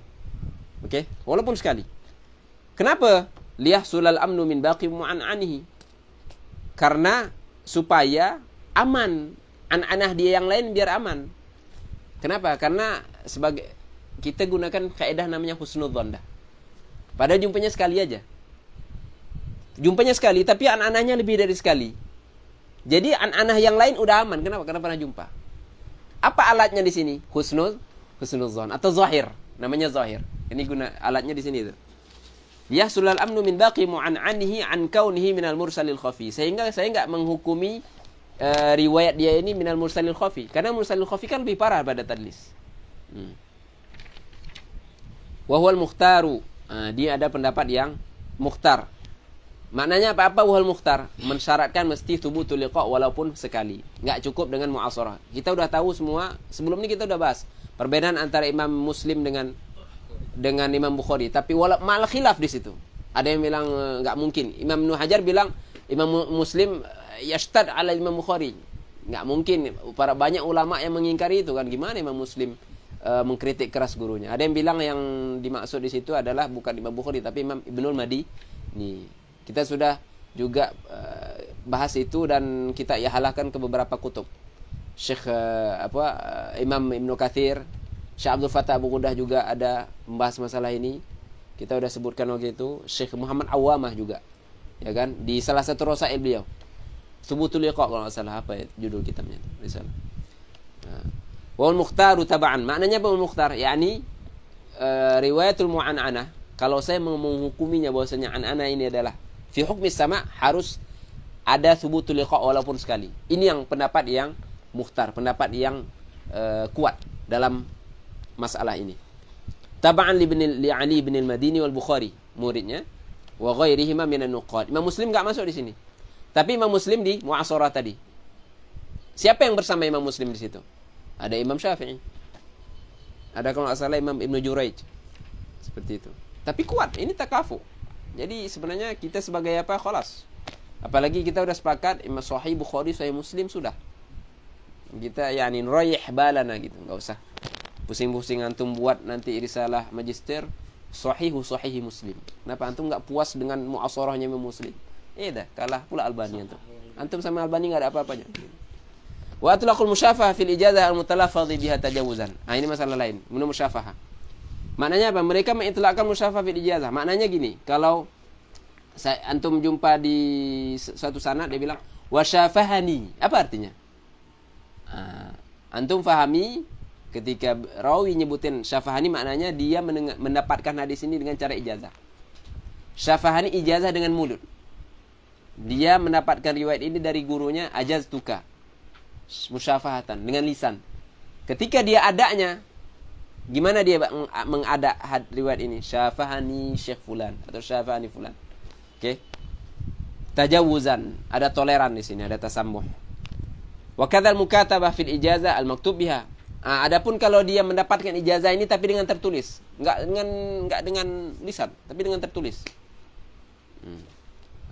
S1: Okey, walaupun sekali. Kenapa? Liyahsulal amnu min baqi mu'an'anihi. Karena supaya aman an-anah dia yang lain biar aman. Kenapa? Karena sebagai kita gunakan kaedah namanya husnudzon dah. Padahal jumpanya sekali aja. Jumpanya sekali, tapi an-anahnya lebih dari sekali. Jadi an-anah yang lain udah aman. Kenapa? Karena pernah jumpa. Apa alatnya di sini? Husnudzon atau zahir. Namanya zahir. Ini guna alatnya di sini itu. Yahsulal amnu min baqi mu'an'anihi an kaunihi minal mursalil khafi. Sehingga saya enggak menghukumi riwayat dia ini minal mursalil khafi. Karena mursalil khafi kan lebih parah pada tadlis. Wa huwal mukhtaru. Dia ada pendapat yang mukhtar. Maknanya apa wahal mukhtar? Mensyaratkan mesti thubutul liqa walaupun sekali. Enggak cukup dengan mu'asarah. Kita udah tahu semua, sebelum ini kita udah bahas perbedaan antara Imam Muslim dengan Imam Bukhari, tapi malah khilaf di situ. Ada yang bilang enggak mungkin. Imam Ibnu Hajar bilang Imam Muslim yashtad ala Imam Bukhari. Enggak mungkin. Para banyak ulama yang mengingkari itu kan. Gimana Imam Muslim mengkritik keras gurunya? Ada yang bilang yang dimaksud di situ adalah bukan Imam Bukhari tapi Imam Ibnul Madini. Kita sudah juga bahas itu dan kita halalkan ke beberapa kutub. Syekh Imam Ibnu Katsir, Syekh Abdul Fattah Abu Qudah juga ada membahas masalah ini. Kita sudah sebutkan waktu itu. Syekh Muhammad Awamah juga, ya kan, di salah satu rasail beliau. Thubutul liqa kalau enggak salah, apa ya judul kitabnya di sana. Wal mukhtaru tab'an. Maknanya apa mukhtar? Yakni riwayatul mu'an'anah, kalau saya menghukuminya bahwasanya an-ana ini adalah fi hukmi sama, harus ada thubutul liqa walaupun sekali. Ini yang pendapat yang mukhtar, pendapat yang kuat dalam masalah ini. Tab'an li Ali bin al-Madini wal Bukhari, muridnya, wa ghairihima minan nuqad. Imam Muslim enggak masuk di sini. Tapi Imam Muslim di mu'asharah tadi. Siapa yang bersama Imam Muslim di situ? Ada Imam Syafi'i. Ada kalau enggak salah Imam Ibnu Juraij. Seperti itu. Tapi kuat, ini takafu. Jadi sebenarnya kita sebagai apa? Khalas. Apalagi kita udah sepakat Imam Sahih Bukhari, Sahih Muslim sudah. Kita nurayih balana gitu, enggak usah Pusing-pusing antum buat nanti risalah magister sahihi Muslim. Kenapa antum nggak puas dengan mu'asarahnya Imam Muslim? Dah kalah pula Albani antum. Antum sama Albani nggak ada apa-apanya. Wa atlaqul musyafahah fil ijazah al-mutalaffadhi biha tajawuzan. Ini masalah lain. Menurut musyafahah. Maknanya apa? Mereka mengitlaqkan musyafahah fil ijazah. Maknanya gini, kalau antum jumpa di suatu sanad dia bilang wasyafahani. Apa artinya? Antum fahami ketika rawi nyebutin syafahani, maknanya dia mendapatkan hadis ini dengan cara ijazah. Syafahani ijazah dengan mulut. Dia mendapatkan riwayat ini dari gurunya ajaztuka. Musyafahatan dengan lisan. Ketika dia adanya, gimana dia mengada riwayat ini? Syafahani Syekh fulan atau syafahani fulan. Oke. Tajawuzan, ada toleran di sini, ada tasammuh. Wa kadzal mukatabah fil ijazah al-maktub biha. Adapun kalau dia mendapatkan ijazah ini tapi dengan tertulis, enggak dengan lisan, tapi dengan tertulis.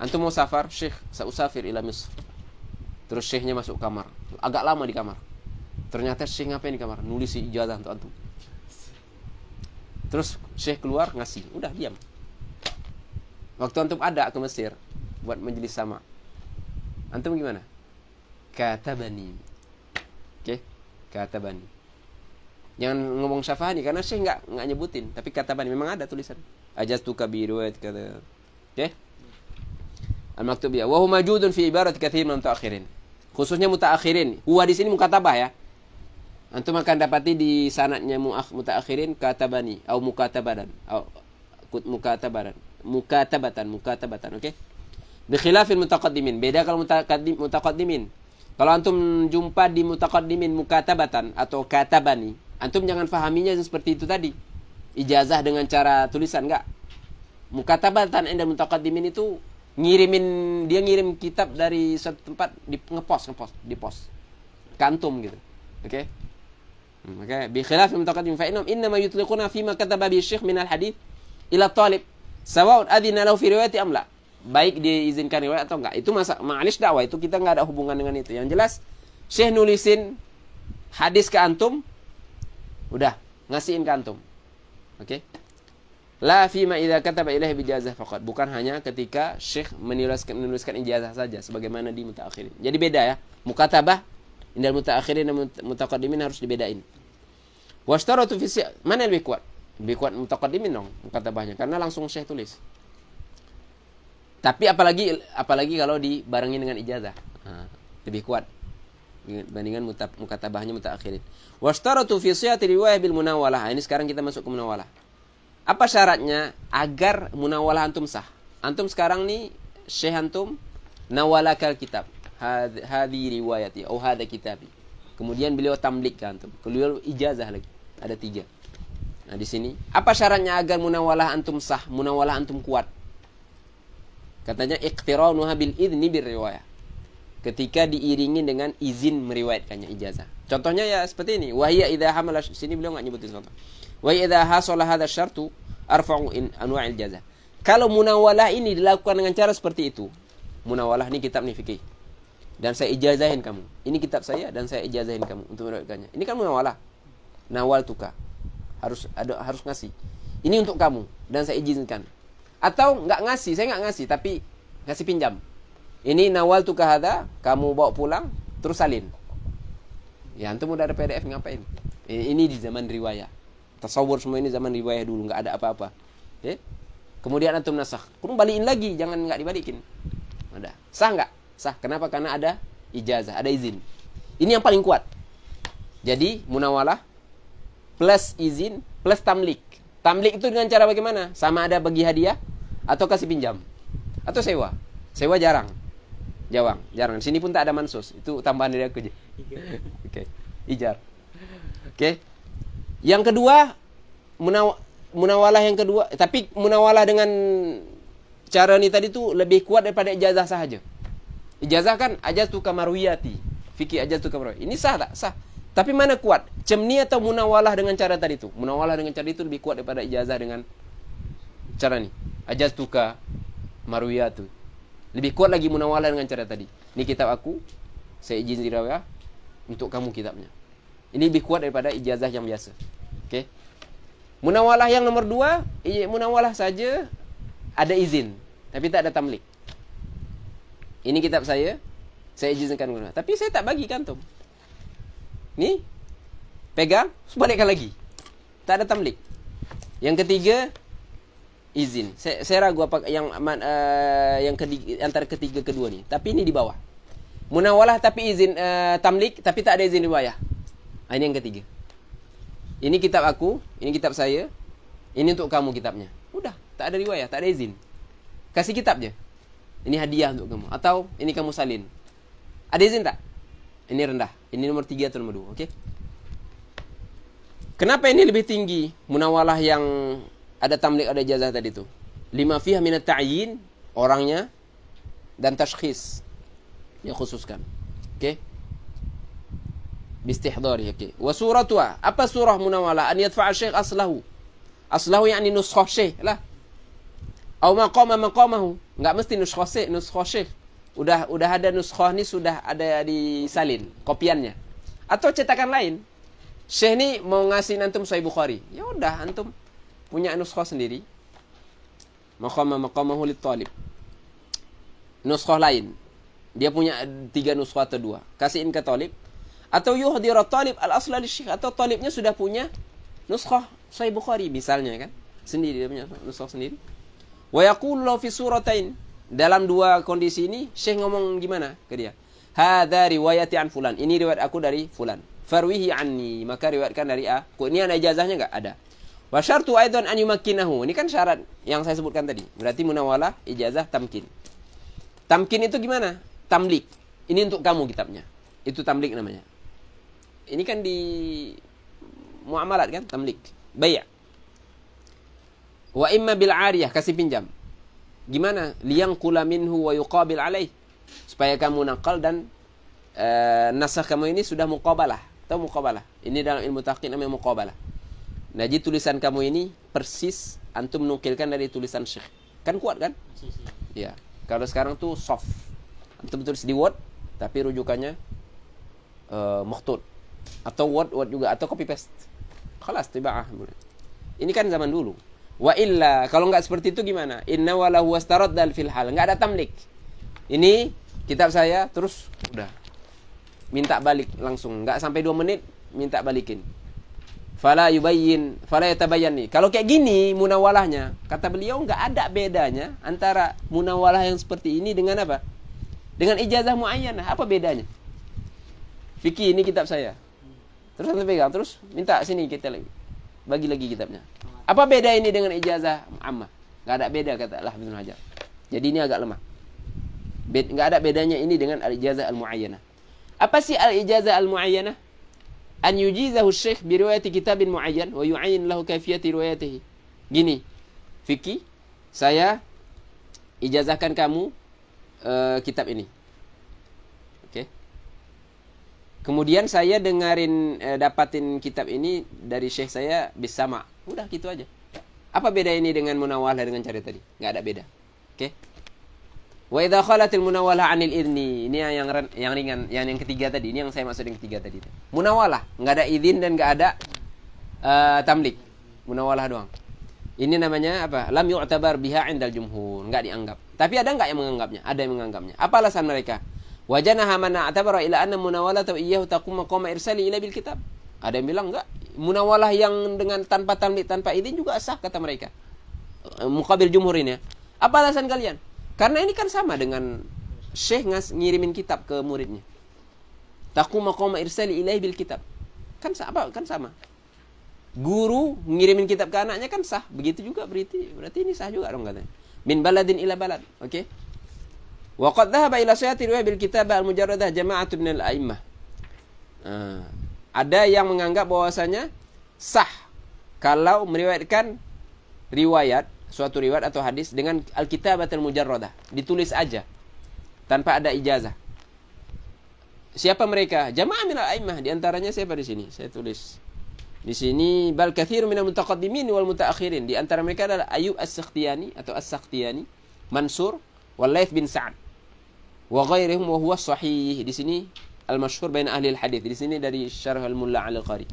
S1: Antum mau safar, Syekh, saya usafir ila Misr. Terus Syekhnya masuk kamar, agak lama di kamar. Ternyata Syekh ngapain di kamar? Nulis ijazah untuk antum. Terus Syekh keluar ngasih, udah diam. Waktu antum ada ke Mesir buat majelis sama, antum gimana? Katabani. Oke, katabani. Jangan ngomong syafahani karena Syekh enggak nyebutin, tapi katabani memang ada tulisan. Ajaztuka bi riwayat kata. Oke? Al-maktub ya. Wa huwa mawjudun fi ibarat katsir min mutaakhirin. Khususnya mutaakhirin. Huwa di sini mukatabah ya. Antum akan dapati di sanadnya mutaakhirin katabani atau mukatabadan atau mukatabatan, oke? Bi khilafil mutaqaddimin. Beda kalau mutaqaddimin. Kalau antum jumpa di mutaqaddimin mukatabatan atau katabani, antum jangan fahaminya seperti itu tadi. Ijazah dengan cara tulisan, enggak. Mukatabatan inda mutaqaddimin itu dia ngirim kitab dari satu tempat di ngepost di pos. Kantum gitu. Oke? Oke, bi khilaf mutaqaddim fa innama yutliquna fi ma kataba bi syekh min al-hadits ila talib sawa'un adina lahu fi riwayati am la. Baik diizinkan riwayat atau enggak. Itu ma'alish dakwah, itu kita enggak ada hubungan dengan itu. Yang jelas Syekh nulisin hadis ke antum, udah ngasihin ke antum. Oke? La fi ma idza kataba ilaihi bi ijazah faqat. Bukan hanya ketika Syekh menuliskan ijazah saja sebagaimana di mutaakhirin. Jadi beda ya. Mukatabah indal mutaakhirin dan mutaqaddimin harus dibedain. Washtaratu fi mana lebih kuat? Lebih kuat mutaqaddimin dong mukatabahnya karena langsung Syekh tulis. Tapi apalagi kalau dibarengi dengan ijazah. Lebih kuat dibandingkan mukatabahnya mutaakhirin. Washtaratu fi sihhati riwayah bil munawalah. Ini sekarang kita masuk ke munawalah. Apa syaratnya agar munawalah antum sah? Antum sekarang nih Syekh antum nawalakal kitab. Hadhi riwayati atau hadha kitabi. Kemudian beliau tamlik ke antum. Beliau ijazah lagi. Ada 3. Nah, di sini apa syaratnya agar munawalah antum sah, munawalah antum kuat? Katanya iqtiranuha bil idzni bir riwayah. Ketika diiringi dengan izin meriwayatkannya ijazah. Contohnya ya seperti ini. Wa hiya idza hamala, sini beliau enggak nyebutin contoh. Wa idza hasala hadha syartu arfa'u in anwa'il jazah. Kalau munawalah ini dilakukan dengan cara seperti itu. Munawalah ini kitab nih fikih. Dan saya ijazahin kamu. Ini kitab saya dan saya ijazahin kamu untuk meriwayatkannya. Ini kan munawalah. Nawal tuka. Harus ngasih. Ini untuk kamu dan saya izinkan. Atau enggak ngasih, saya enggak ngasih tapi ngasih pinjam. Ini nawal tuka hadza, kamu bawa pulang terus salin. Ya antum udah ada PDF ngapain? Ini di zaman riwayah. Tasawur semua ini zaman riwayah dulu, enggak ada apa-apa. Okay? Kemudian antum nasakh. Kurang balikin lagi, jangan enggak dibalikin. Ada. Sah enggak? Sah. Kenapa? Karena ada ijazah, ada izin. Ini yang paling kuat. Jadi munawalah plus izin plus tamlik. Tamlik itu dengan cara bagaimana? Sama ada bagi hadiah atau kasih pinjam atau sewa. Sewa jarang. Jarang. Di sini pun tak ada mansus. Itu tambahan dari aku aja. Oke. Ijar. Oke. Yang kedua munawalah yang kedua, tapi munawalah dengan cara ini tadi tuh lebih kuat daripada ijazah saja. Ijazah kan ajaztuka marwiyati. Fikih ajaztuka marwiyati. Ini sah tak? Sah. Tapi mana kuat? Cemni atau munawalah dengan cara tadi itu? Munawalah dengan cara itu lebih kuat daripada ijazah dengan cara ini. Ajaztuka marwiyatu. Lebih kuat lagi munawalah dengan cara tadi. Ini kitab aku, saya izin riwayah untuk kamu kitabnya. Ini lebih kuat daripada ijazah yang biasa. Oke. Munawalah yang nomor 2, munawalah saja ada izin, tapi tak ada tamlik. Ini kitab saya izinkan guna, tapi saya tak bagi kantum. Nih, pegang, balikkan lagi. Tak ada tamlik. Yang ketiga, izin. Saya ragu apa yang antara ketiga kedua nih. Tapi ini di bawah. Munawalah tapi izin tamlik, tapi tak ada izin riwayah. Ini yang ketiga. Ini kitab aku, ini kitab saya. Ini untuk kamu kitabnya. Udah, tak ada riwayah, tak ada izin. Kasih kitabnya. Ini hadiah untuk kamu. Atau ini kamu salin. Ada izin tak? Ini rendah. Ini nomor 3 atau nomor 2, oke? Kenapa ini lebih tinggi? Munawalah yang ada tamlik, ada ijazah tadi itu. 5 fiha minat ta'yin, orangnya, dan tashkhis. Yang khususkan. Oke? Bistihdari, oke. Wa suratuha. Apa surah munawalah? An yadfa'a syekh aslahu. Aslahu yakni nuskhah syekh lah. Atau maqamahu. Enggak mesti nuskhah syekh. Udah ada nuskhah ni, sudah ada di salin kopiannya. Atau cetakan lain. Syekh ni mau ngasih antum Sahih Bukhari. Ya udah, antum punya nuskhah sendiri. Maqamahu lit talib. Nuskhah lain. Dia punya 3 nuskhah atau 2. Kasihin ke talib. Atau yuhdira talib al-asla li syekh. Atau talibnya sudah punya nuskhah Sahih Bukhari misalnya kan. Sendiri, dia punya nuskhah sendiri. Wa yaqulu fi suratain. Dalam 2 kondisi ini, Syekh ngomong gimana ke dia? Hadza riwayati an fulan. Ini riwayat aku dari fulan. Farwihi anni. Maka riwayatkan dari aku. Ini ada ijazahnya enggak? Ada. Wa syartu aidan an yumakkinahu. Ini kan syarat yang saya sebutkan tadi. Berarti munawalah, ijazah, tamkin. Tamkin itu gimana? Tamlik. Ini untuk kamu kitabnya. Itu tamlik namanya. Ini kan di muamalat kan? Tamlik. Bai'. Wa imma bil 'ariyah, kasih pinjam. Gimana? Liyanqula minhu wa yuqabil alaih. Supaya kamu nakal dan nasakh kamu ini sudah muqabalah. Tahu muqabalah? Ini dalam ilmu tahqiq namanya muqabalah. Nah, jadi tulisan kamu ini persis antum menukilkan dari tulisan Syekh. Kan kuat kan? Ya. Kalau sekarang tuh soft. Antum tulis di Word tapi rujukannya makhtut. Atau Word juga atau copy paste. Khalas tiba'ah. Ini kan zaman dulu. Wa illa, kalau enggak seperti itu gimana? Inna walahu wastaraddal fil hal. Enggak ada tamlik. Ini kitab saya, terus udah minta balik langsung. Enggak sampai 2 menit minta balikin. Fala yubayyin, fala yatabayyan nih. Kalau kayak gini munawalahnya, kata beliau enggak ada bedanya antara munawalah yang seperti ini dengan apa? Dengan ijazah muayyanah. Apa bedanya? Fikih ini kitab saya. Terus antum pegang, terus minta sini kita lagi. Bagi lagi kitabnya. Apa beda ini dengan ijazah ammah? Enggak ada beda kata Al-Hafidz Ibnu Hajar. Jadi ini agak lemah. Enggak ada bedanya ini dengan al-ijazah al-muayyanah. Apa sih al-ijazah al-muayyanah? An yujizahu syekh bi riwayati kitabin muayyan wa yu'ayyin lahu kayfiyati riwayatihi. Gini. Fikih, saya ijazahkan kamu kitab ini. Oke. Kemudian saya dengarin dapatin kitab ini dari syekh saya bisama. Udah gitu aja. Apa beda ini dengan munawalah dengan cara tadi? Enggak ada beda. Oke. Wa idza khalatil munawalah 'anil idni. Ini yang ringan, yang ketiga tadi. Ini yang saya maksud yang ketiga tadi. Munawalah, enggak ada izin dan enggak ada tamlik. Munawalah doang. Ini namanya apa? Lam yu'tabar biha 'indal jumhur. Enggak dianggap. Tapi ada enggak yang menganggapnya? Ada yang menganggapnya. Apa alasan mereka? Wajanaha man a'tabara ila anna munawalata iyyahu taqum maqama irsali ila bil kitab. Ada yang bilang enggak. Munawalah yang dengan tanpa tamlik, tanpa izin juga sah kata mereka. Muqabil jumhur ini ya. Apa alasan kalian? Karena ini kan sama dengan Syekh ngirimin kitab ke muridnya. Taqum maqama irsali ilaihi bil kitab. Kan apa? Kan sama. Guru ngirimin kitab ke anaknya kan sah. Begitu juga berarti ini sah juga dong katanya. Min baladin ila balad. Oke. Wa qad dhahaba ila sihhati riwayat bil kitab al-mujarradah jama'atun minal a'immah. Ada yang menganggap bahwasanya sah kalau meriwayatkan suatu riwayat atau hadis dengan al-kitabatul mujarradah, ditulis aja tanpa ada ijazah. Siapa mereka? Jamaah minal a'immah, di antaranya siapa di sini? Saya tulis. Di sini bal katsirun minal mutaqaddimin wal mutaakhirin. Di antara mereka adalah Ayyub As-Sakhtiyani atau As-Sakhtiyani, Mansur, wal Laits bin Sa'ad. Wa ghairihim wa huwa sahih. Di sini al-masyhur bain ahli al-hadis. Di sini dari Syarh al-Mulla al-Qari.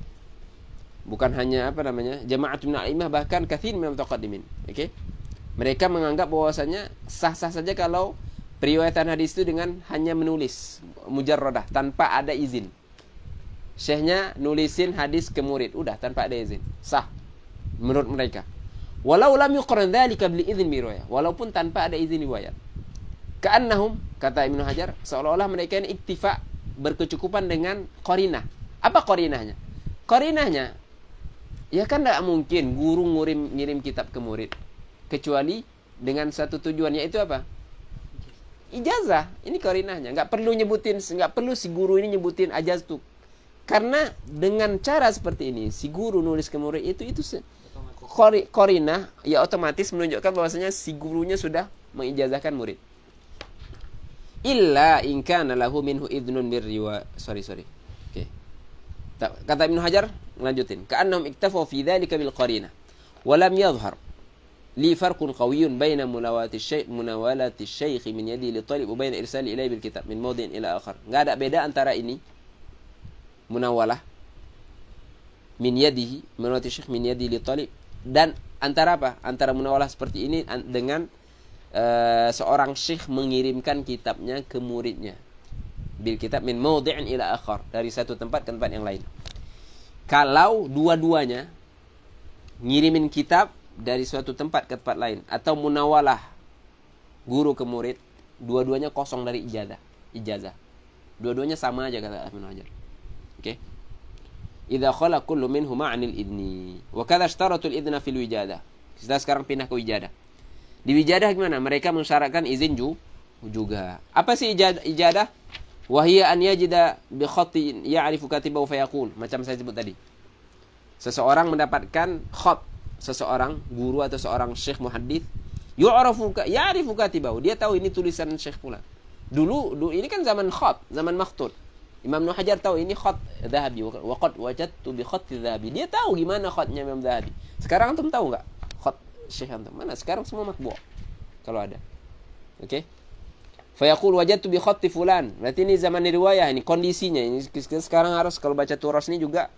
S1: Bukan hanya apa namanya, jama'atun a'imah, bahkan katsir min mutaqaddimin. Oke. Mereka menganggap bahwasanya sah-sah saja kalau periwayatan hadis itu dengan hanya menulis mujarradah tanpa ada izin. Syekhnya nulisin hadis ke murid, udah tanpa ada izin, sah menurut mereka. Walau lam yuqran dzalika bil idzin bi riwayah, walaupun tanpa ada izin riwayat. Ka'annahum, kata Ibnu Hajar, seolah-olah mereka ini iktifa, berkecukupan dengan qarinah. Apa qarinahnya? Qarinahnya, ya kan tidak mungkin guru ngirim kitab ke murid kecuali dengan satu tujuan, yaitu apa? Ijazah. Ini qarinahnya. Nggak perlu si guru ini nyebutin ajaztu. Karena dengan cara seperti ini, si guru nulis ke murid itu qarinah, ya otomatis menunjukkan bahwasanya si gurunya sudah mengijazahkan murid. Illa in kana lahu minhu idnun birriwa. Sorry. Oke. Kata Ibnu Hajar, lanjutin. Ka'annahum iktafu fi dzalika bil qarinah wa lam yadhhar li farqun qawiyyun baina munawalati syekh min yadi li talib wa baina irsali ilayhi bil kitab min mawdi'in ila akhar. Enggak ada beda antara ini munawalah min yadihi, munawalati syekh min yadi li talib, dan antara apa? Antara munawalah seperti ini dengan seorang syekh mengirimkan kitabnya ke muridnya bil kitab min mawdi'in ila akhar, dari satu tempat ke tempat yang lain. Kalau dua-duanya ngirimin kitab dari suatu tempat ke tempat lain, atau munawalah guru ke murid, dua-duanya kosong dari ijazah. Dua-duanya sama aja, kata Ibnu Hajar. Oke. Idza khala kullu minhuma 'anil idni wa kadza ishtaratul idna fil wijadah. Kita sekarang pindah ke wijadah. Di wijadah gimana? Mereka mensyaratkan izin juga. Apa sih ijadah? Wa hiya an yajida bi khatin ya'rifu katibahu fa yaqul, macam saya sebut tadi. Seseorang mendapatkan khat, seseorang guru atau seorang syekh muhaddits, ya'rifu katibahu, dia tahu ini tulisan syekh fulan. Dulu ini kan zaman khat, zaman makhtut. Imam Ibnu Hajar tahu ini khat Dzahabi, wa qad wajadtu bi khatti Dzahabi. Dia tahu gimana khatnya Imam Dzahabi. Sekarang antum tahu enggak khat syekh antum? Mana sekarang semua matbu' kalau ada. Oke. Fa yaqul wajadtu bi khatti fulan. Berarti ini zaman riwayah, ini kondisinya. Ini sekarang harus kalau baca turas ini juga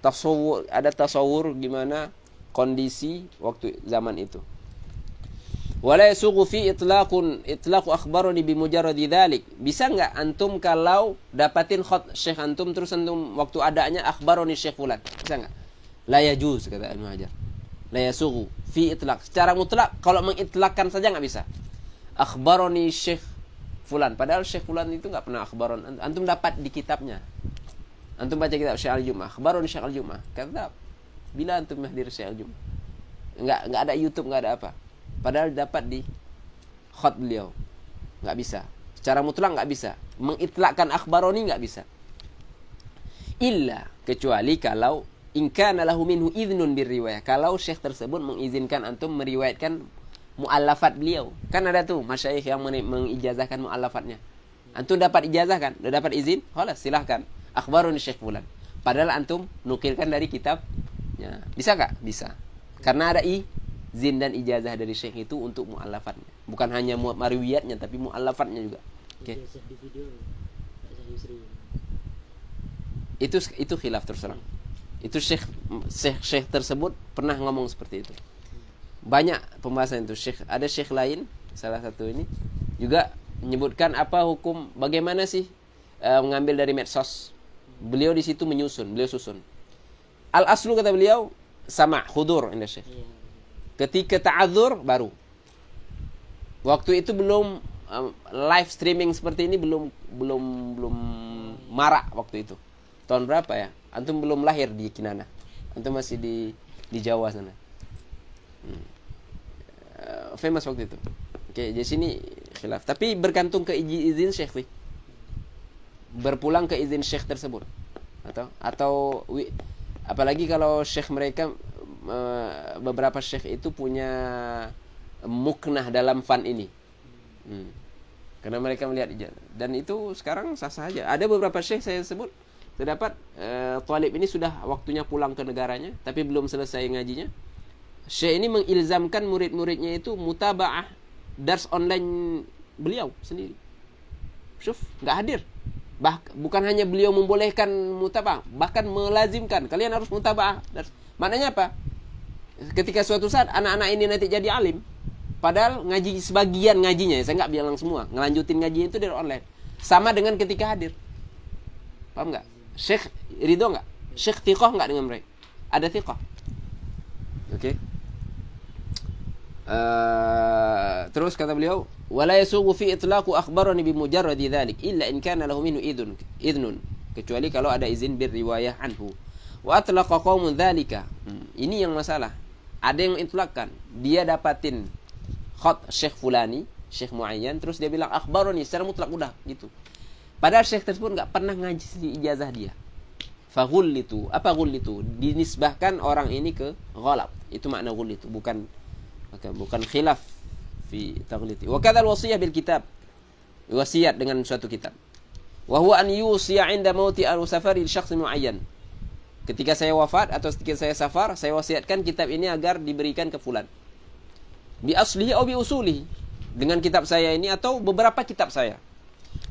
S1: tasawur gimana kondisi waktu zaman itu. Wala yasughu fi itlaqu akhbarani bi mujarradi dzalik. Bisa enggak antum kalau dapatin khat syekh antum terus antum waktu adanya akhbarani syekh fulan? Bisa enggak? La yajuz, kata Ibnu Hajar. La yasughu fi itlaq. Secara mutlak kalau mengitlaqkan saja enggak bisa. Akhbarani syekh fulan, padahal syekh fulan itu enggak pernah akhbaron. Antum dapat di kitabnya. Antum baca kitab Syekh Al-Jum'ah, akhbarani Syekh Al-Jum'ah. Kata bila antum hadir Syekh Al-Jum'ah. Enggak ada YouTube, enggak ada apa. Padahal dapat di khat beliau. Enggak bisa. Secara mutlak enggak bisa. Mengitlakkan akhbaroni enggak bisa. Illa, kecuali kalau in kana lahu minhu idznun birriwayah. Kalau syekh tersebut mengizinkan antum meriwayatkan muallafat beliau. Kan ada tuh masyayikh yang mengijazahkan muallafatnya. Antum dapat ijazah kan? Udah dapat izin? Halas, silahkan. Akhbaroni syekh fulan. Padahal antum nukilkan dari kitabnya. Bisa enggak? Bisa. Karena ada izin dan ijazah dari syekh itu untuk mu'allafatnya. Bukan hanya marwiyatnya, tapi mu'allafatnya juga. Oke. Itu khilaf terserang. Itu syekh tersebut pernah ngomong seperti itu. Banyak pembahasan itu. Ada syekh lain, salah satu ini juga menyebutkan apa hukum, bagaimana sih mengambil dari medsos. Beliau di situ beliau susun. Al-aslu, kata beliau, sama hudur inda syekh. Ketika ta'adzur baru. Waktu itu belum live streaming seperti ini belum marak waktu itu. Tahun berapa ya? Antum belum lahir di Kinana. Antum masih di Jawa sana. Famous waktu itu. Oke, di sini khilaf. Tapi bergantung ke izin syekh sih. Berpulang ke izin syekh tersebut. Atau apalagi kalau syekh mereka, beberapa syekh itu punya muknah dalam fan ini. Karena mereka melihat ijazah. Dan itu sekarang sah-sah saja. Ada beberapa syekh saya sebut, terdapat talib ini sudah waktunya pulang ke negaranya, tapi belum selesai ngajinya. Syekh ini mengilzamkan murid-muridnya itu mutabaah dars online beliau sendiri. Syuf, enggak hadir. Bukan hanya beliau membolehkan mutaba'ah, bahkan melazimkan kalian harus mutaba'ah. Maknanya apa? Ketika suatu saat anak-anak ini nanti jadi alim, padahal ngaji sebagian ngajinya, saya nggak bilang semua, ngelanjutin ngaji itu dari online. Sama dengan ketika hadir. Paham nggak? Syekh ridho nggak? Syekh thiqah nggak dengan mereka? Ada thiqah. Oke. Terus kata beliau, wala yasugu fi itlaqu akhbarani bi mujarradi dzalik illa in kana lahu minhu idnun, kecuali kalau ada izin riwayah anhu. Wa atlaqa qaumun dzalika. Ini yang masalah. Ada yang itlaqkan, dia dapatin khat Syekh fulani, Syekh muayyan, terus dia bilang akhbarani secara mutlak udah gitu. Padahal Syekh tersebut enggak pernah ngaji di ijazah dia. Faghullitu, apa ghullitu? Dinisbahkan orang ini ke ghalab. Itu makna ghullitu, bukan khilaf fi taghliti. Wa kadzal wasiyah bil kitab. Wasiat dengan suatu kitab. Wa huwa an yusiya 'inda mauti al-safari li syakhs muayyan. Ketika saya wafat atau ketika saya safar, saya wasiatkan kitab ini agar diberikan ke fulan. Bi aslihi atau bi usulihi. Dengan kitab saya ini atau beberapa kitab saya.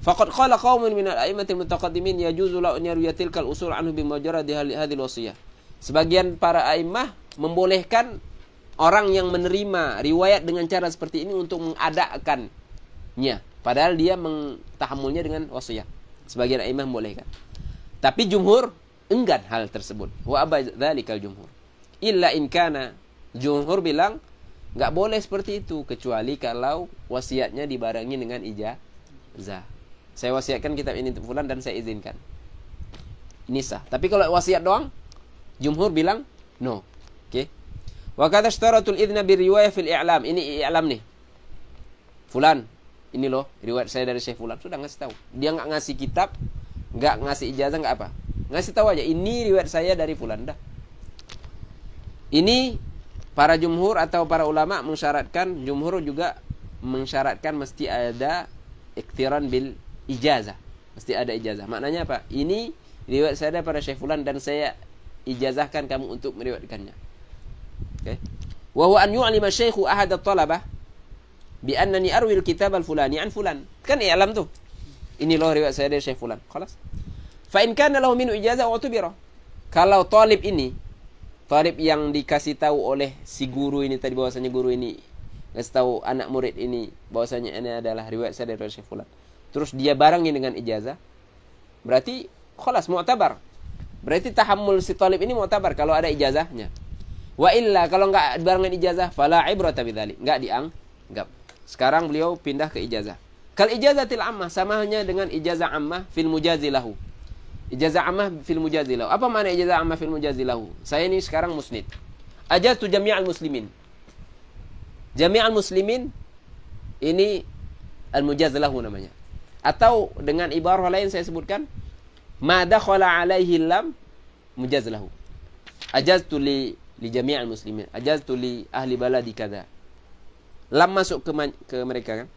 S1: Faqad qala qaumun min al-a'immatil mutaqaddimin yajuzu lahu an yarwiya tilkal usul anhu bi mujarrad hadhihi al-wasiyah. Sebagian para a'immah membolehkan orang yang menerima riwayat dengan cara seperti ini untuk mengadakannya, padahal dia mentahammulnya dengan wasiat. Sebagian a'immah membolehkan. Tapi jumhur enggan hal tersebut. Wa aba dzalikal jumhur. Illa in kana, jumhur bilang enggak boleh seperti itu kecuali kalau wasiatnya dibarengi dengan ijazah. Saya wasiatkan kitab ini untuk fulan dan saya izinkan. Ini sah. Tapi kalau wasiat doang, jumhur bilang no. Oke. Wa kadza ishtaratul idna bi riwayah fil i'lam. Ini i'lam nih. Fulan, ini loh riwayat saya dari Syekh fulan, sudah ngasih tahu. Dia enggak ngasih kitab, enggak ngasih ijazah, enggak apa. Ngasih tahu aja, ini riwayat saya dari fulan dah. Ini para jumhur atau para ulama mensyaratkan, jumhur juga mensyaratkan mesti ada iktiran bil ijazah. Mesti ada ijazah. Maknanya apa? Ini riwayat saya daripada Syekh fulan dan saya ijazahkan kamu untuk meriwayatkannya. Oke. Wa huwa an yu'lima syaikhu ahad at-talabah bi annani arwi al-kitab al-fulani an fulan. Kan i'lam tuh. Ini loh riwayat saya dari Syekh fulan. Khalas. Fa in kana lahu min ijazah utubira. Kalau talib ini, talib yang dikasih tahu oleh si guru ini tadi bahwasanya guru ini ngasih tahu anak murid ini bahwasanya ini adalah riwayat saya dari Syekh fulan. Terus dia barengin dengan ijazah. Berarti khalas mu'tabar. Berarti tahammul si talib ini mu'tabar kalau ada ijazahnya. Wa illa kalau enggak barengan ijazah fala ibrata bidzalik. Enggak dianggap. Sekarang beliau pindah ke ijazah. Kal ijazatil ammah sama halnya dengan ijazah ammah fil mujazi lahu. Ijazah ammah fil mujazi lahu. Apa makna ijazah ammah fil mujazi lahu? Saya ini sekarang musnid. Ajaztu jami'al muslimin. Jami'al muslimin ini al-mujaz lahu namanya. Atau dengan ibarah lain saya sebutkan ma dakhala alaihi lam mujaz lahu. Ajaztu li jami'al muslimin. Ajaztu li ahli baladi kadza. Lam masuk ke mereka kan.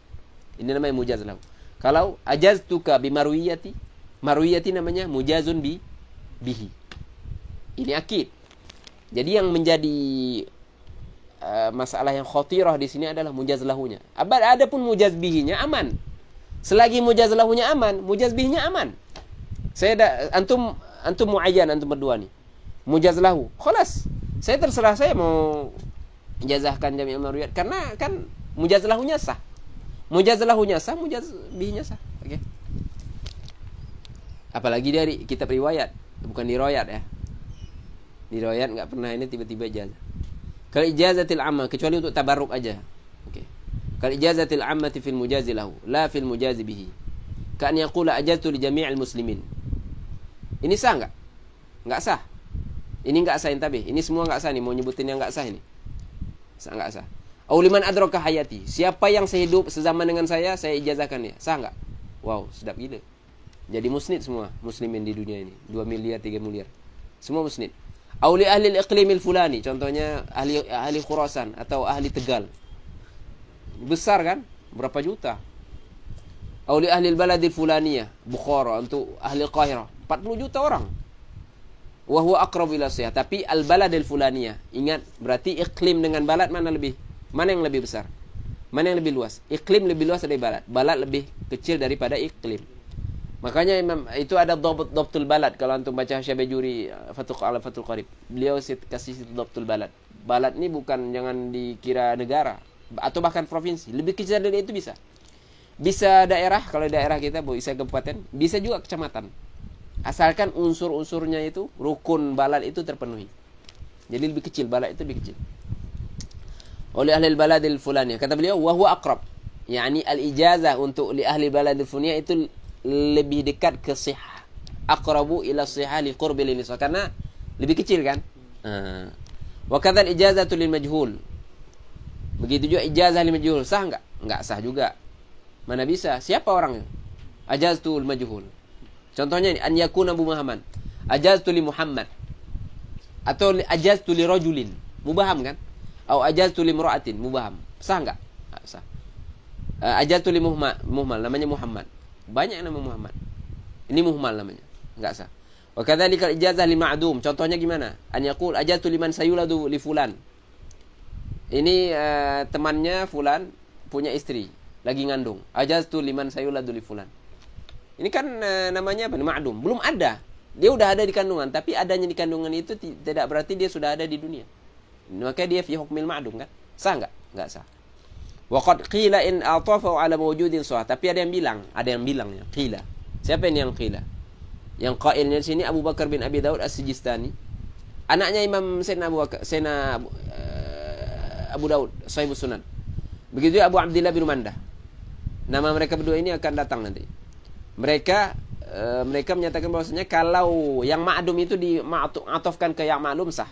S1: Ini namanya mujaz lahu. Kalau ajaztuka bi marwiyati, marwiyati namanya mujazun bihi. Ini akid. Jadi yang menjadi masalah yang khatirah di sini adalah mujaz lahunya. Adapun mujaz bihinya aman. Selagi mujaz lahunya aman, mujaz bihinya aman. Antum muayyan, antum berdua nih. Mujaz lahu. Khalas. Saya terserah saya mau ijazahkan jami' marwiyat karena kan mujaz lahunya sah. Mujaz lahunya sah, mujaz bihinya sah. Oke. Apalagi dari kitab riwayat, bukan riwayat ya. Di riwayat enggak pernah ini tiba-tiba ijazah. Kalau ijazatil ammah kecuali untuk tabarruk aja. Oke. Kalau ijazatil ammati fil mujazi lahu, la fil mujazi bihi. Kan yaqula ajaztu li jami'il muslimin. Ini sah enggak? Enggak sah. Ini enggak sah intabih. Ini semua enggak sah nih, mau nyebutin yang enggak sah ini. Sah enggak sah. Au liman adraka hayati. Siapa yang sehidup sezaman dengan saya ijazahkan dia. Sah enggak? Wow, sedap gila. Jadi musnid semua muslimin di dunia ini. 2 miliar, 3 miliar. Semua musnid. Au li ahli al-iqlimil fulani. Contohnya ahli Khurasan atau ahli Tegal. Besar kan? Berapa juta? Au li ahli al-baladil fulaniyah, Bukhara, untuk ahli Qahirah. 40 juta orang. Wa huwa aqrab ila sihah. Tapi al-baladil fulaniyah. Ingat, berarti iklim dengan balad mana yang lebih besar? Mana yang lebih luas? Iklim lebih luas dari balad. Balad lebih kecil daripada iklim. Makanya Imam itu ada dhabtul balad. Kalau antum baca Syabajuri Fathul Qarib, beliau kasih dhabtul balad. Balad ini bukan, jangan dikira negara atau bahkan provinsi. Lebih kecil dari itu bisa. Bisa daerah, kalau daerah kita bisa kabupaten, bisa juga kecamatan. Asalkan unsur-unsurnya itu, rukun balad itu terpenuhi. Jadi lebih kecil, balad itu lebih kecil. Oleh ahli baladil fulaniyah, kata beliau, wa huwa aqrab. Yani al-ijazah untuk li ahli baladil fulaniyah itu lebih dekat ke sihah. Aqrabu ila sihah li qurbi lin nisbah, karena lebih kecil kan. Wa kadzal ijazatu lil majhul. Begitu juga ijazah lil majhul, sah enggak? Enggak sah juga. Mana bisa? Siapa orangnya? Ajaztul majhul. Contohnya ini, an yakuna Abu Muhammad. Ajaztu li Muhammad. Atau ajaztu li rajulin. Mubaham kan? Atau ajaztu li imra'atin. Mubaham. Sah enggak? Enggak sah. Ajaztu li muhmal, namanya Muhammad. Banyak nama Muhammad. Ini muhmal namanya. Enggak sah. Wa kadzalika ijazah li ma'dum. Contohnya gimana? An yaqul ajaztu liman sayuladu li fulan. Ini temannya fulan punya istri, lagi ngandung. Ajaztu liman sayuladu li fulan. Ini kan namanya apa? Ma'dum. Belum ada. Dia udah ada di kandungan, tapi adanya di kandungan itu tidak berarti dia sudah ada di dunia. Makanya dia fi hukmil ma'dum kan? Sah enggak? Enggak sah. Wa qad qila in atafa ala mawjudin sah. Tapi ada yang bilang ya, qila. Siapa ini yang qila? Yang qailnya di sini Abu Bakar bin Abi Daud As-Sijistani. Anaknya Imam Sayyidina Abu Daud, Sahibus Sunan. Begitu juga Abu Abdillah bin Mandah. Nama mereka berdua ini akan datang nanti. Mereka menyatakan bahwasanya kalau yang ma'dum itu diatofkan ke yang ma'lum sah.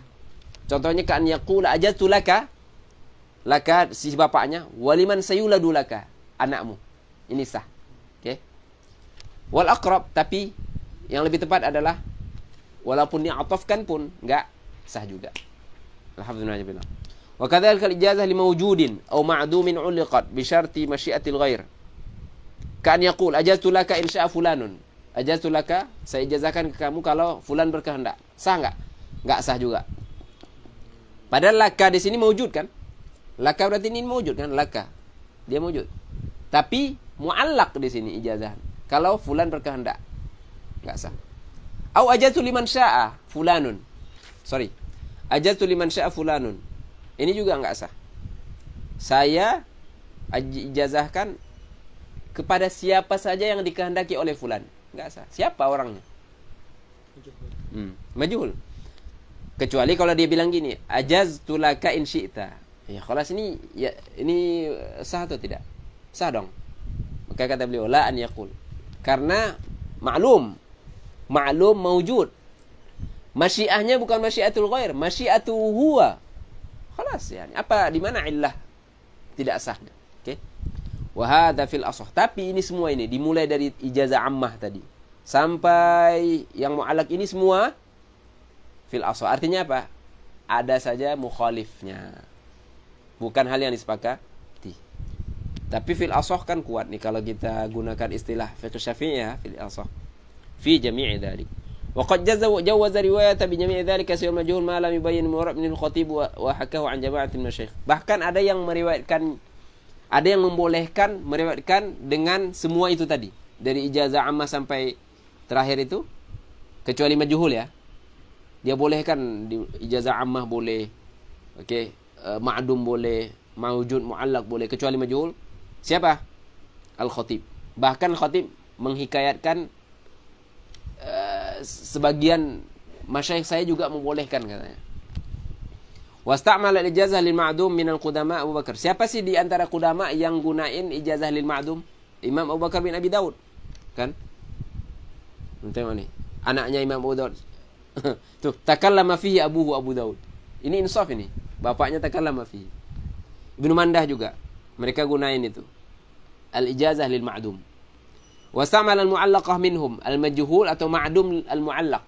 S1: Contohnya kan yaqula ajaztu laka si bapaknya, waliman sayuladu laka, anakmu. Ini sah. Oke. Wal aqrab, tapi yang lebih tepat adalah walaupun diatofkan pun enggak sah juga. Alhamdulillah. Wa kadzalika al-ijazah li mawjudin aw ma'dumin 'uliqat bi syarti masyiatil ghair. Kan yaqul ajaztu laka in sya'a fulanun. Ajaztu laka, saya ijazahkan ke kamu kalau fulan berkehendak. Sah enggak? Enggak sah juga. Padahal laka di sini mawjud kan? Laka berarti ini mawjud kan? Laka. Dia mawjud. Tapi muallaq di sini ijazah. Kalau fulan berkehendak. Enggak sah. Au ajaztu liman sya'a fulanun. Sorry. Ajaztu liman sya'a fulanun. Ini juga enggak sah. Saya ijazahkan kepada siapa saja yang dikehendaki oleh fulan. Enggak sah. Siapa orangnya? Majhul. Kecuali kalau dia bilang gini, ajaztu laka in syi'ta. Ya, kalau sini ya ini sah atau tidak? Sah dong. Maka kata beliau la an yaqul. Karena maklum mawjud. Masyiahnya bukan masyiatul ghair, masyiatu huwa. Khalas yani. Apa di mana illah? Tidak sah. Oke. Wa hadza fil ashah. Tapi ini semua ini dimulai dari ijazah ammah tadi sampai yang mu'allaq ini semua fil ashah. Artinya apa? Ada saja mukhalifnya. Bukan hal yang disepakati. Tapi fil ashah kan kuat nih kalau kita gunakan istilah fiqh Syafi'i ya, fil ashah. Fi jami'i dzalik. Wa qad jawaza riwayat bi jami'i dzalika sayyid majhul ma lam yubayyin murad min al-khatib wa hakahu an jama'atin masyayikh. Bahkan ada yang meriwayatkan, ada yang membolehkan meriwayatkan dengan semua itu tadi, dari ijazah ammah sampai terakhir itu, kecuali majhul ya. Dia bolehkan di ijazah ammah boleh. Okey, ma'dum boleh, mawjud mu'allaq boleh, kecuali majhul. Siapa? Al-Khatib. Bahkan Khatib menghikayatkan sebagian masyayikh saya juga membolehkan katanya. Wasta'mala al-ijazah lil ma'dum min al-qudama Abu Bakar. Siapa sih di antara qudama yang gunain ijazah lil ma'dum? Imam Abu Bakar bin Abi Daud. Kan? Tengok ni. Anaknya Imam Abu Daud. Tuh, takallama fihi abuhu Abu Daud. Ini insaf ini. Bapaknya takallama fihi. Ibnu Mandah juga. Mereka gunain itu. Al-ijazah lil ma'dum. Wasta'mala al-mu'allaqah minhum, al-majhul atau ma'dum al-mu'allaq.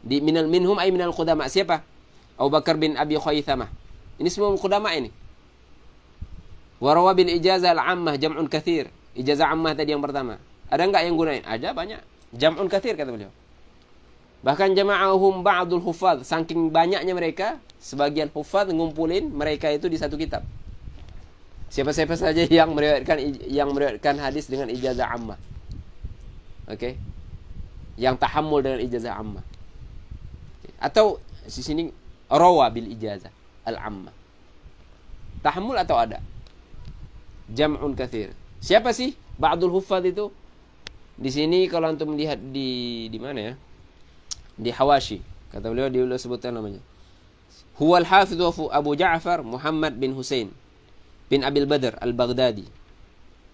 S1: Di minhum ay minal qudama. Siapa? Abu Bakar bin Abi Khaythamah. Ini semua qudama ini. Wa rawa bil ijazah al-ammah jam'un katsir. Ijazah ammah tadi yang pertama. Ada enggak yang gunain? Ada banyak. Jam'un katsir kata beliau. Bahkan jama'ahum ba'dul hufadz, saking banyaknya mereka, sebagian hufadz ngumpulin mereka itu di satu kitab. Siapa-siapa saja yang meriwayatkan hadis dengan ijazah ammah. Oke. Yang tahammul dengan ijazah ammah. Atau di sini rawa bil ijazah al-ammah. Tahammul atau ada? Jam'un katsir. Siapa sih ba'dul huffaz itu? Di sini kalau antum melihat di mana ya? Di Hawashi. Kata beliau sebutkan namanya. Huwal hafidh Abu Ja'far Muhammad bin Husain bin Abil Badr al-Baghdadi.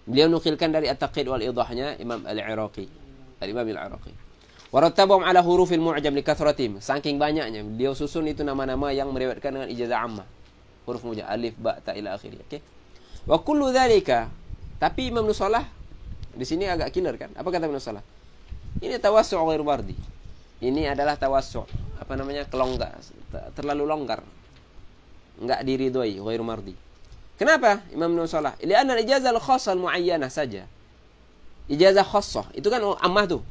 S1: Beliau nukilkan dari At-Taqid wal Idahnya Imam Al-Iraqi. Al-Imam Al-Iraqi. Warattabahum ala hurufil mu'jam likathratim. Saking banyaknya beliau susun itu nama-nama yang meriwayatkan dengan ijazah ammah. Huruf mu'jam alif ba ta ila akhirih. Oke. Wa kullu dzalika. Tapi Imam Nusalah di sini agak killer kan? Apa kata Ibnu Salah? Ini tawassu' ghairu mardi. Ini adalah tawassu', apa namanya? Kelonggar, terlalu longgar. Enggak diridhoi, ghairu mardi. Kenapa Imam Ibnu Salah? Li'anna al-ijazah al-khassah al-mu'ayyanah saja. Ijazah khassah, itu kan ammah tuh.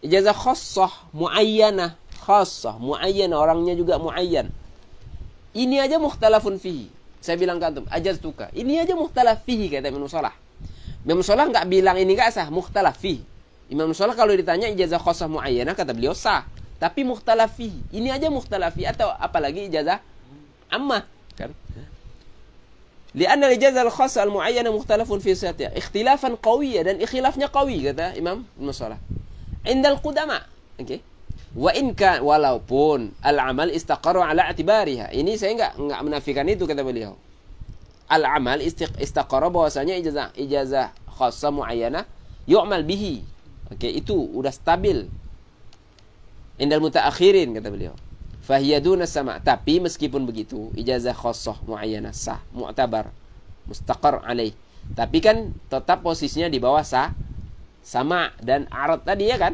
S1: Ijazah khassah mu'ayyanah, khassah, mu'ayyanah, orangnya juga mu'ayyan. Ini aja mukhtalafun fihi. Saya bilang ke antum, ajaztuka. Ini aja mukhtalaf fihi kata Ibnu Salah. Imam Salah nggak bilang ini nggak sah, mukhtalaf fi. Imam Salah kalau ditanya ijazah khassah muayyanah kata beliau sah, tapi mukhtalaf fi. Ini aja mukhtalaf fi atau apalagi ijazah ammah, kan? Lianna ijazah al-khassah al-muayyanah mukhtalafun fi sihhatiha, ikhtilafan qawiyya dan ikhtilafnya qawi kata Imam Salah. Indal qudama, oke. Wa in kan walaupun al-amal istaqarra ala i'tibariha. Ini saya nggak menafikan itu kata beliau. Al-amal istaqarra bahwasanya ijazah khassah muayyanah yu'mal bihi. Oke, itu udah stabil. Indal mutaakhirin kata beliau. Fahiyaduna sama. Tapi meskipun begitu, ijazah khassah muayyanah sah, mu'tabar, mustaqar alaih. Tapi kan tetap posisinya di bawah sah, sama dan arad tadi ya kan?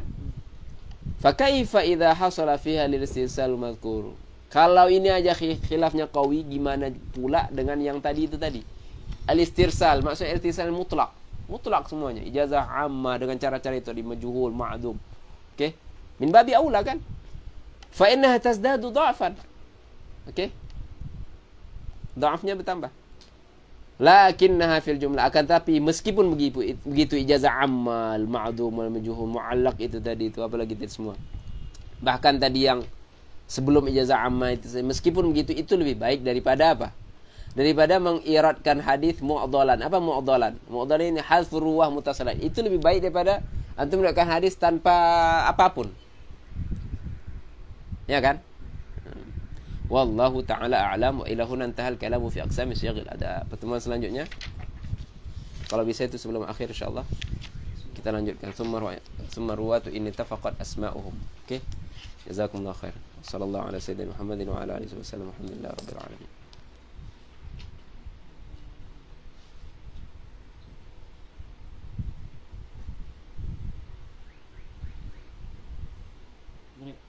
S1: Fa kaifa idza hasala fiha lil istisal madhkur. Kalau ini aja khilafnya qawi, gimana pula dengan yang tadi itu tadi? Al-istirsal, maksudnya istirsal mutlak. Mutlak semuanya. Ijazah ammah dengan cara-cara itu di majhul, ma'dum. Oke? Min babi aula kan? Fa innaha tazdadu dha'fan. Oke? Dha'afnya bertambah. Lakinnaha fil jumlah, akan tapi meskipun begitu ijazah ammah, ma'dum, majhul, mu'allaq itu tadi itu apalagi itu semua. Bahkan tadi yang sebelum ijazah ammah itu, meskipun begitu itu lebih baik daripada apa? Daripada mengiratkan hadis mu'adhalan. Apa mu'adhalan? Mu'adhalan ini hadfur ruwah mutasalat. Itu lebih baik daripada antum meriwayatkan hadis tanpa apapun. Ya kan? Wallahu ta'ala a'lam wa ilahuna intahal kalamu fi aqsami syighil ada. Pertemuan selanjutnya kalau bisa itu sebelum akhir insyaallah kita lanjutkan summa ruwatu in tafaqat asma'uhum. Oke? Jazakumullah khair. Sallallahu ala sayyidina Muhammadin wa ala alihi wasallam. Alhamdulillah rabbil alamin.
S2: Menit.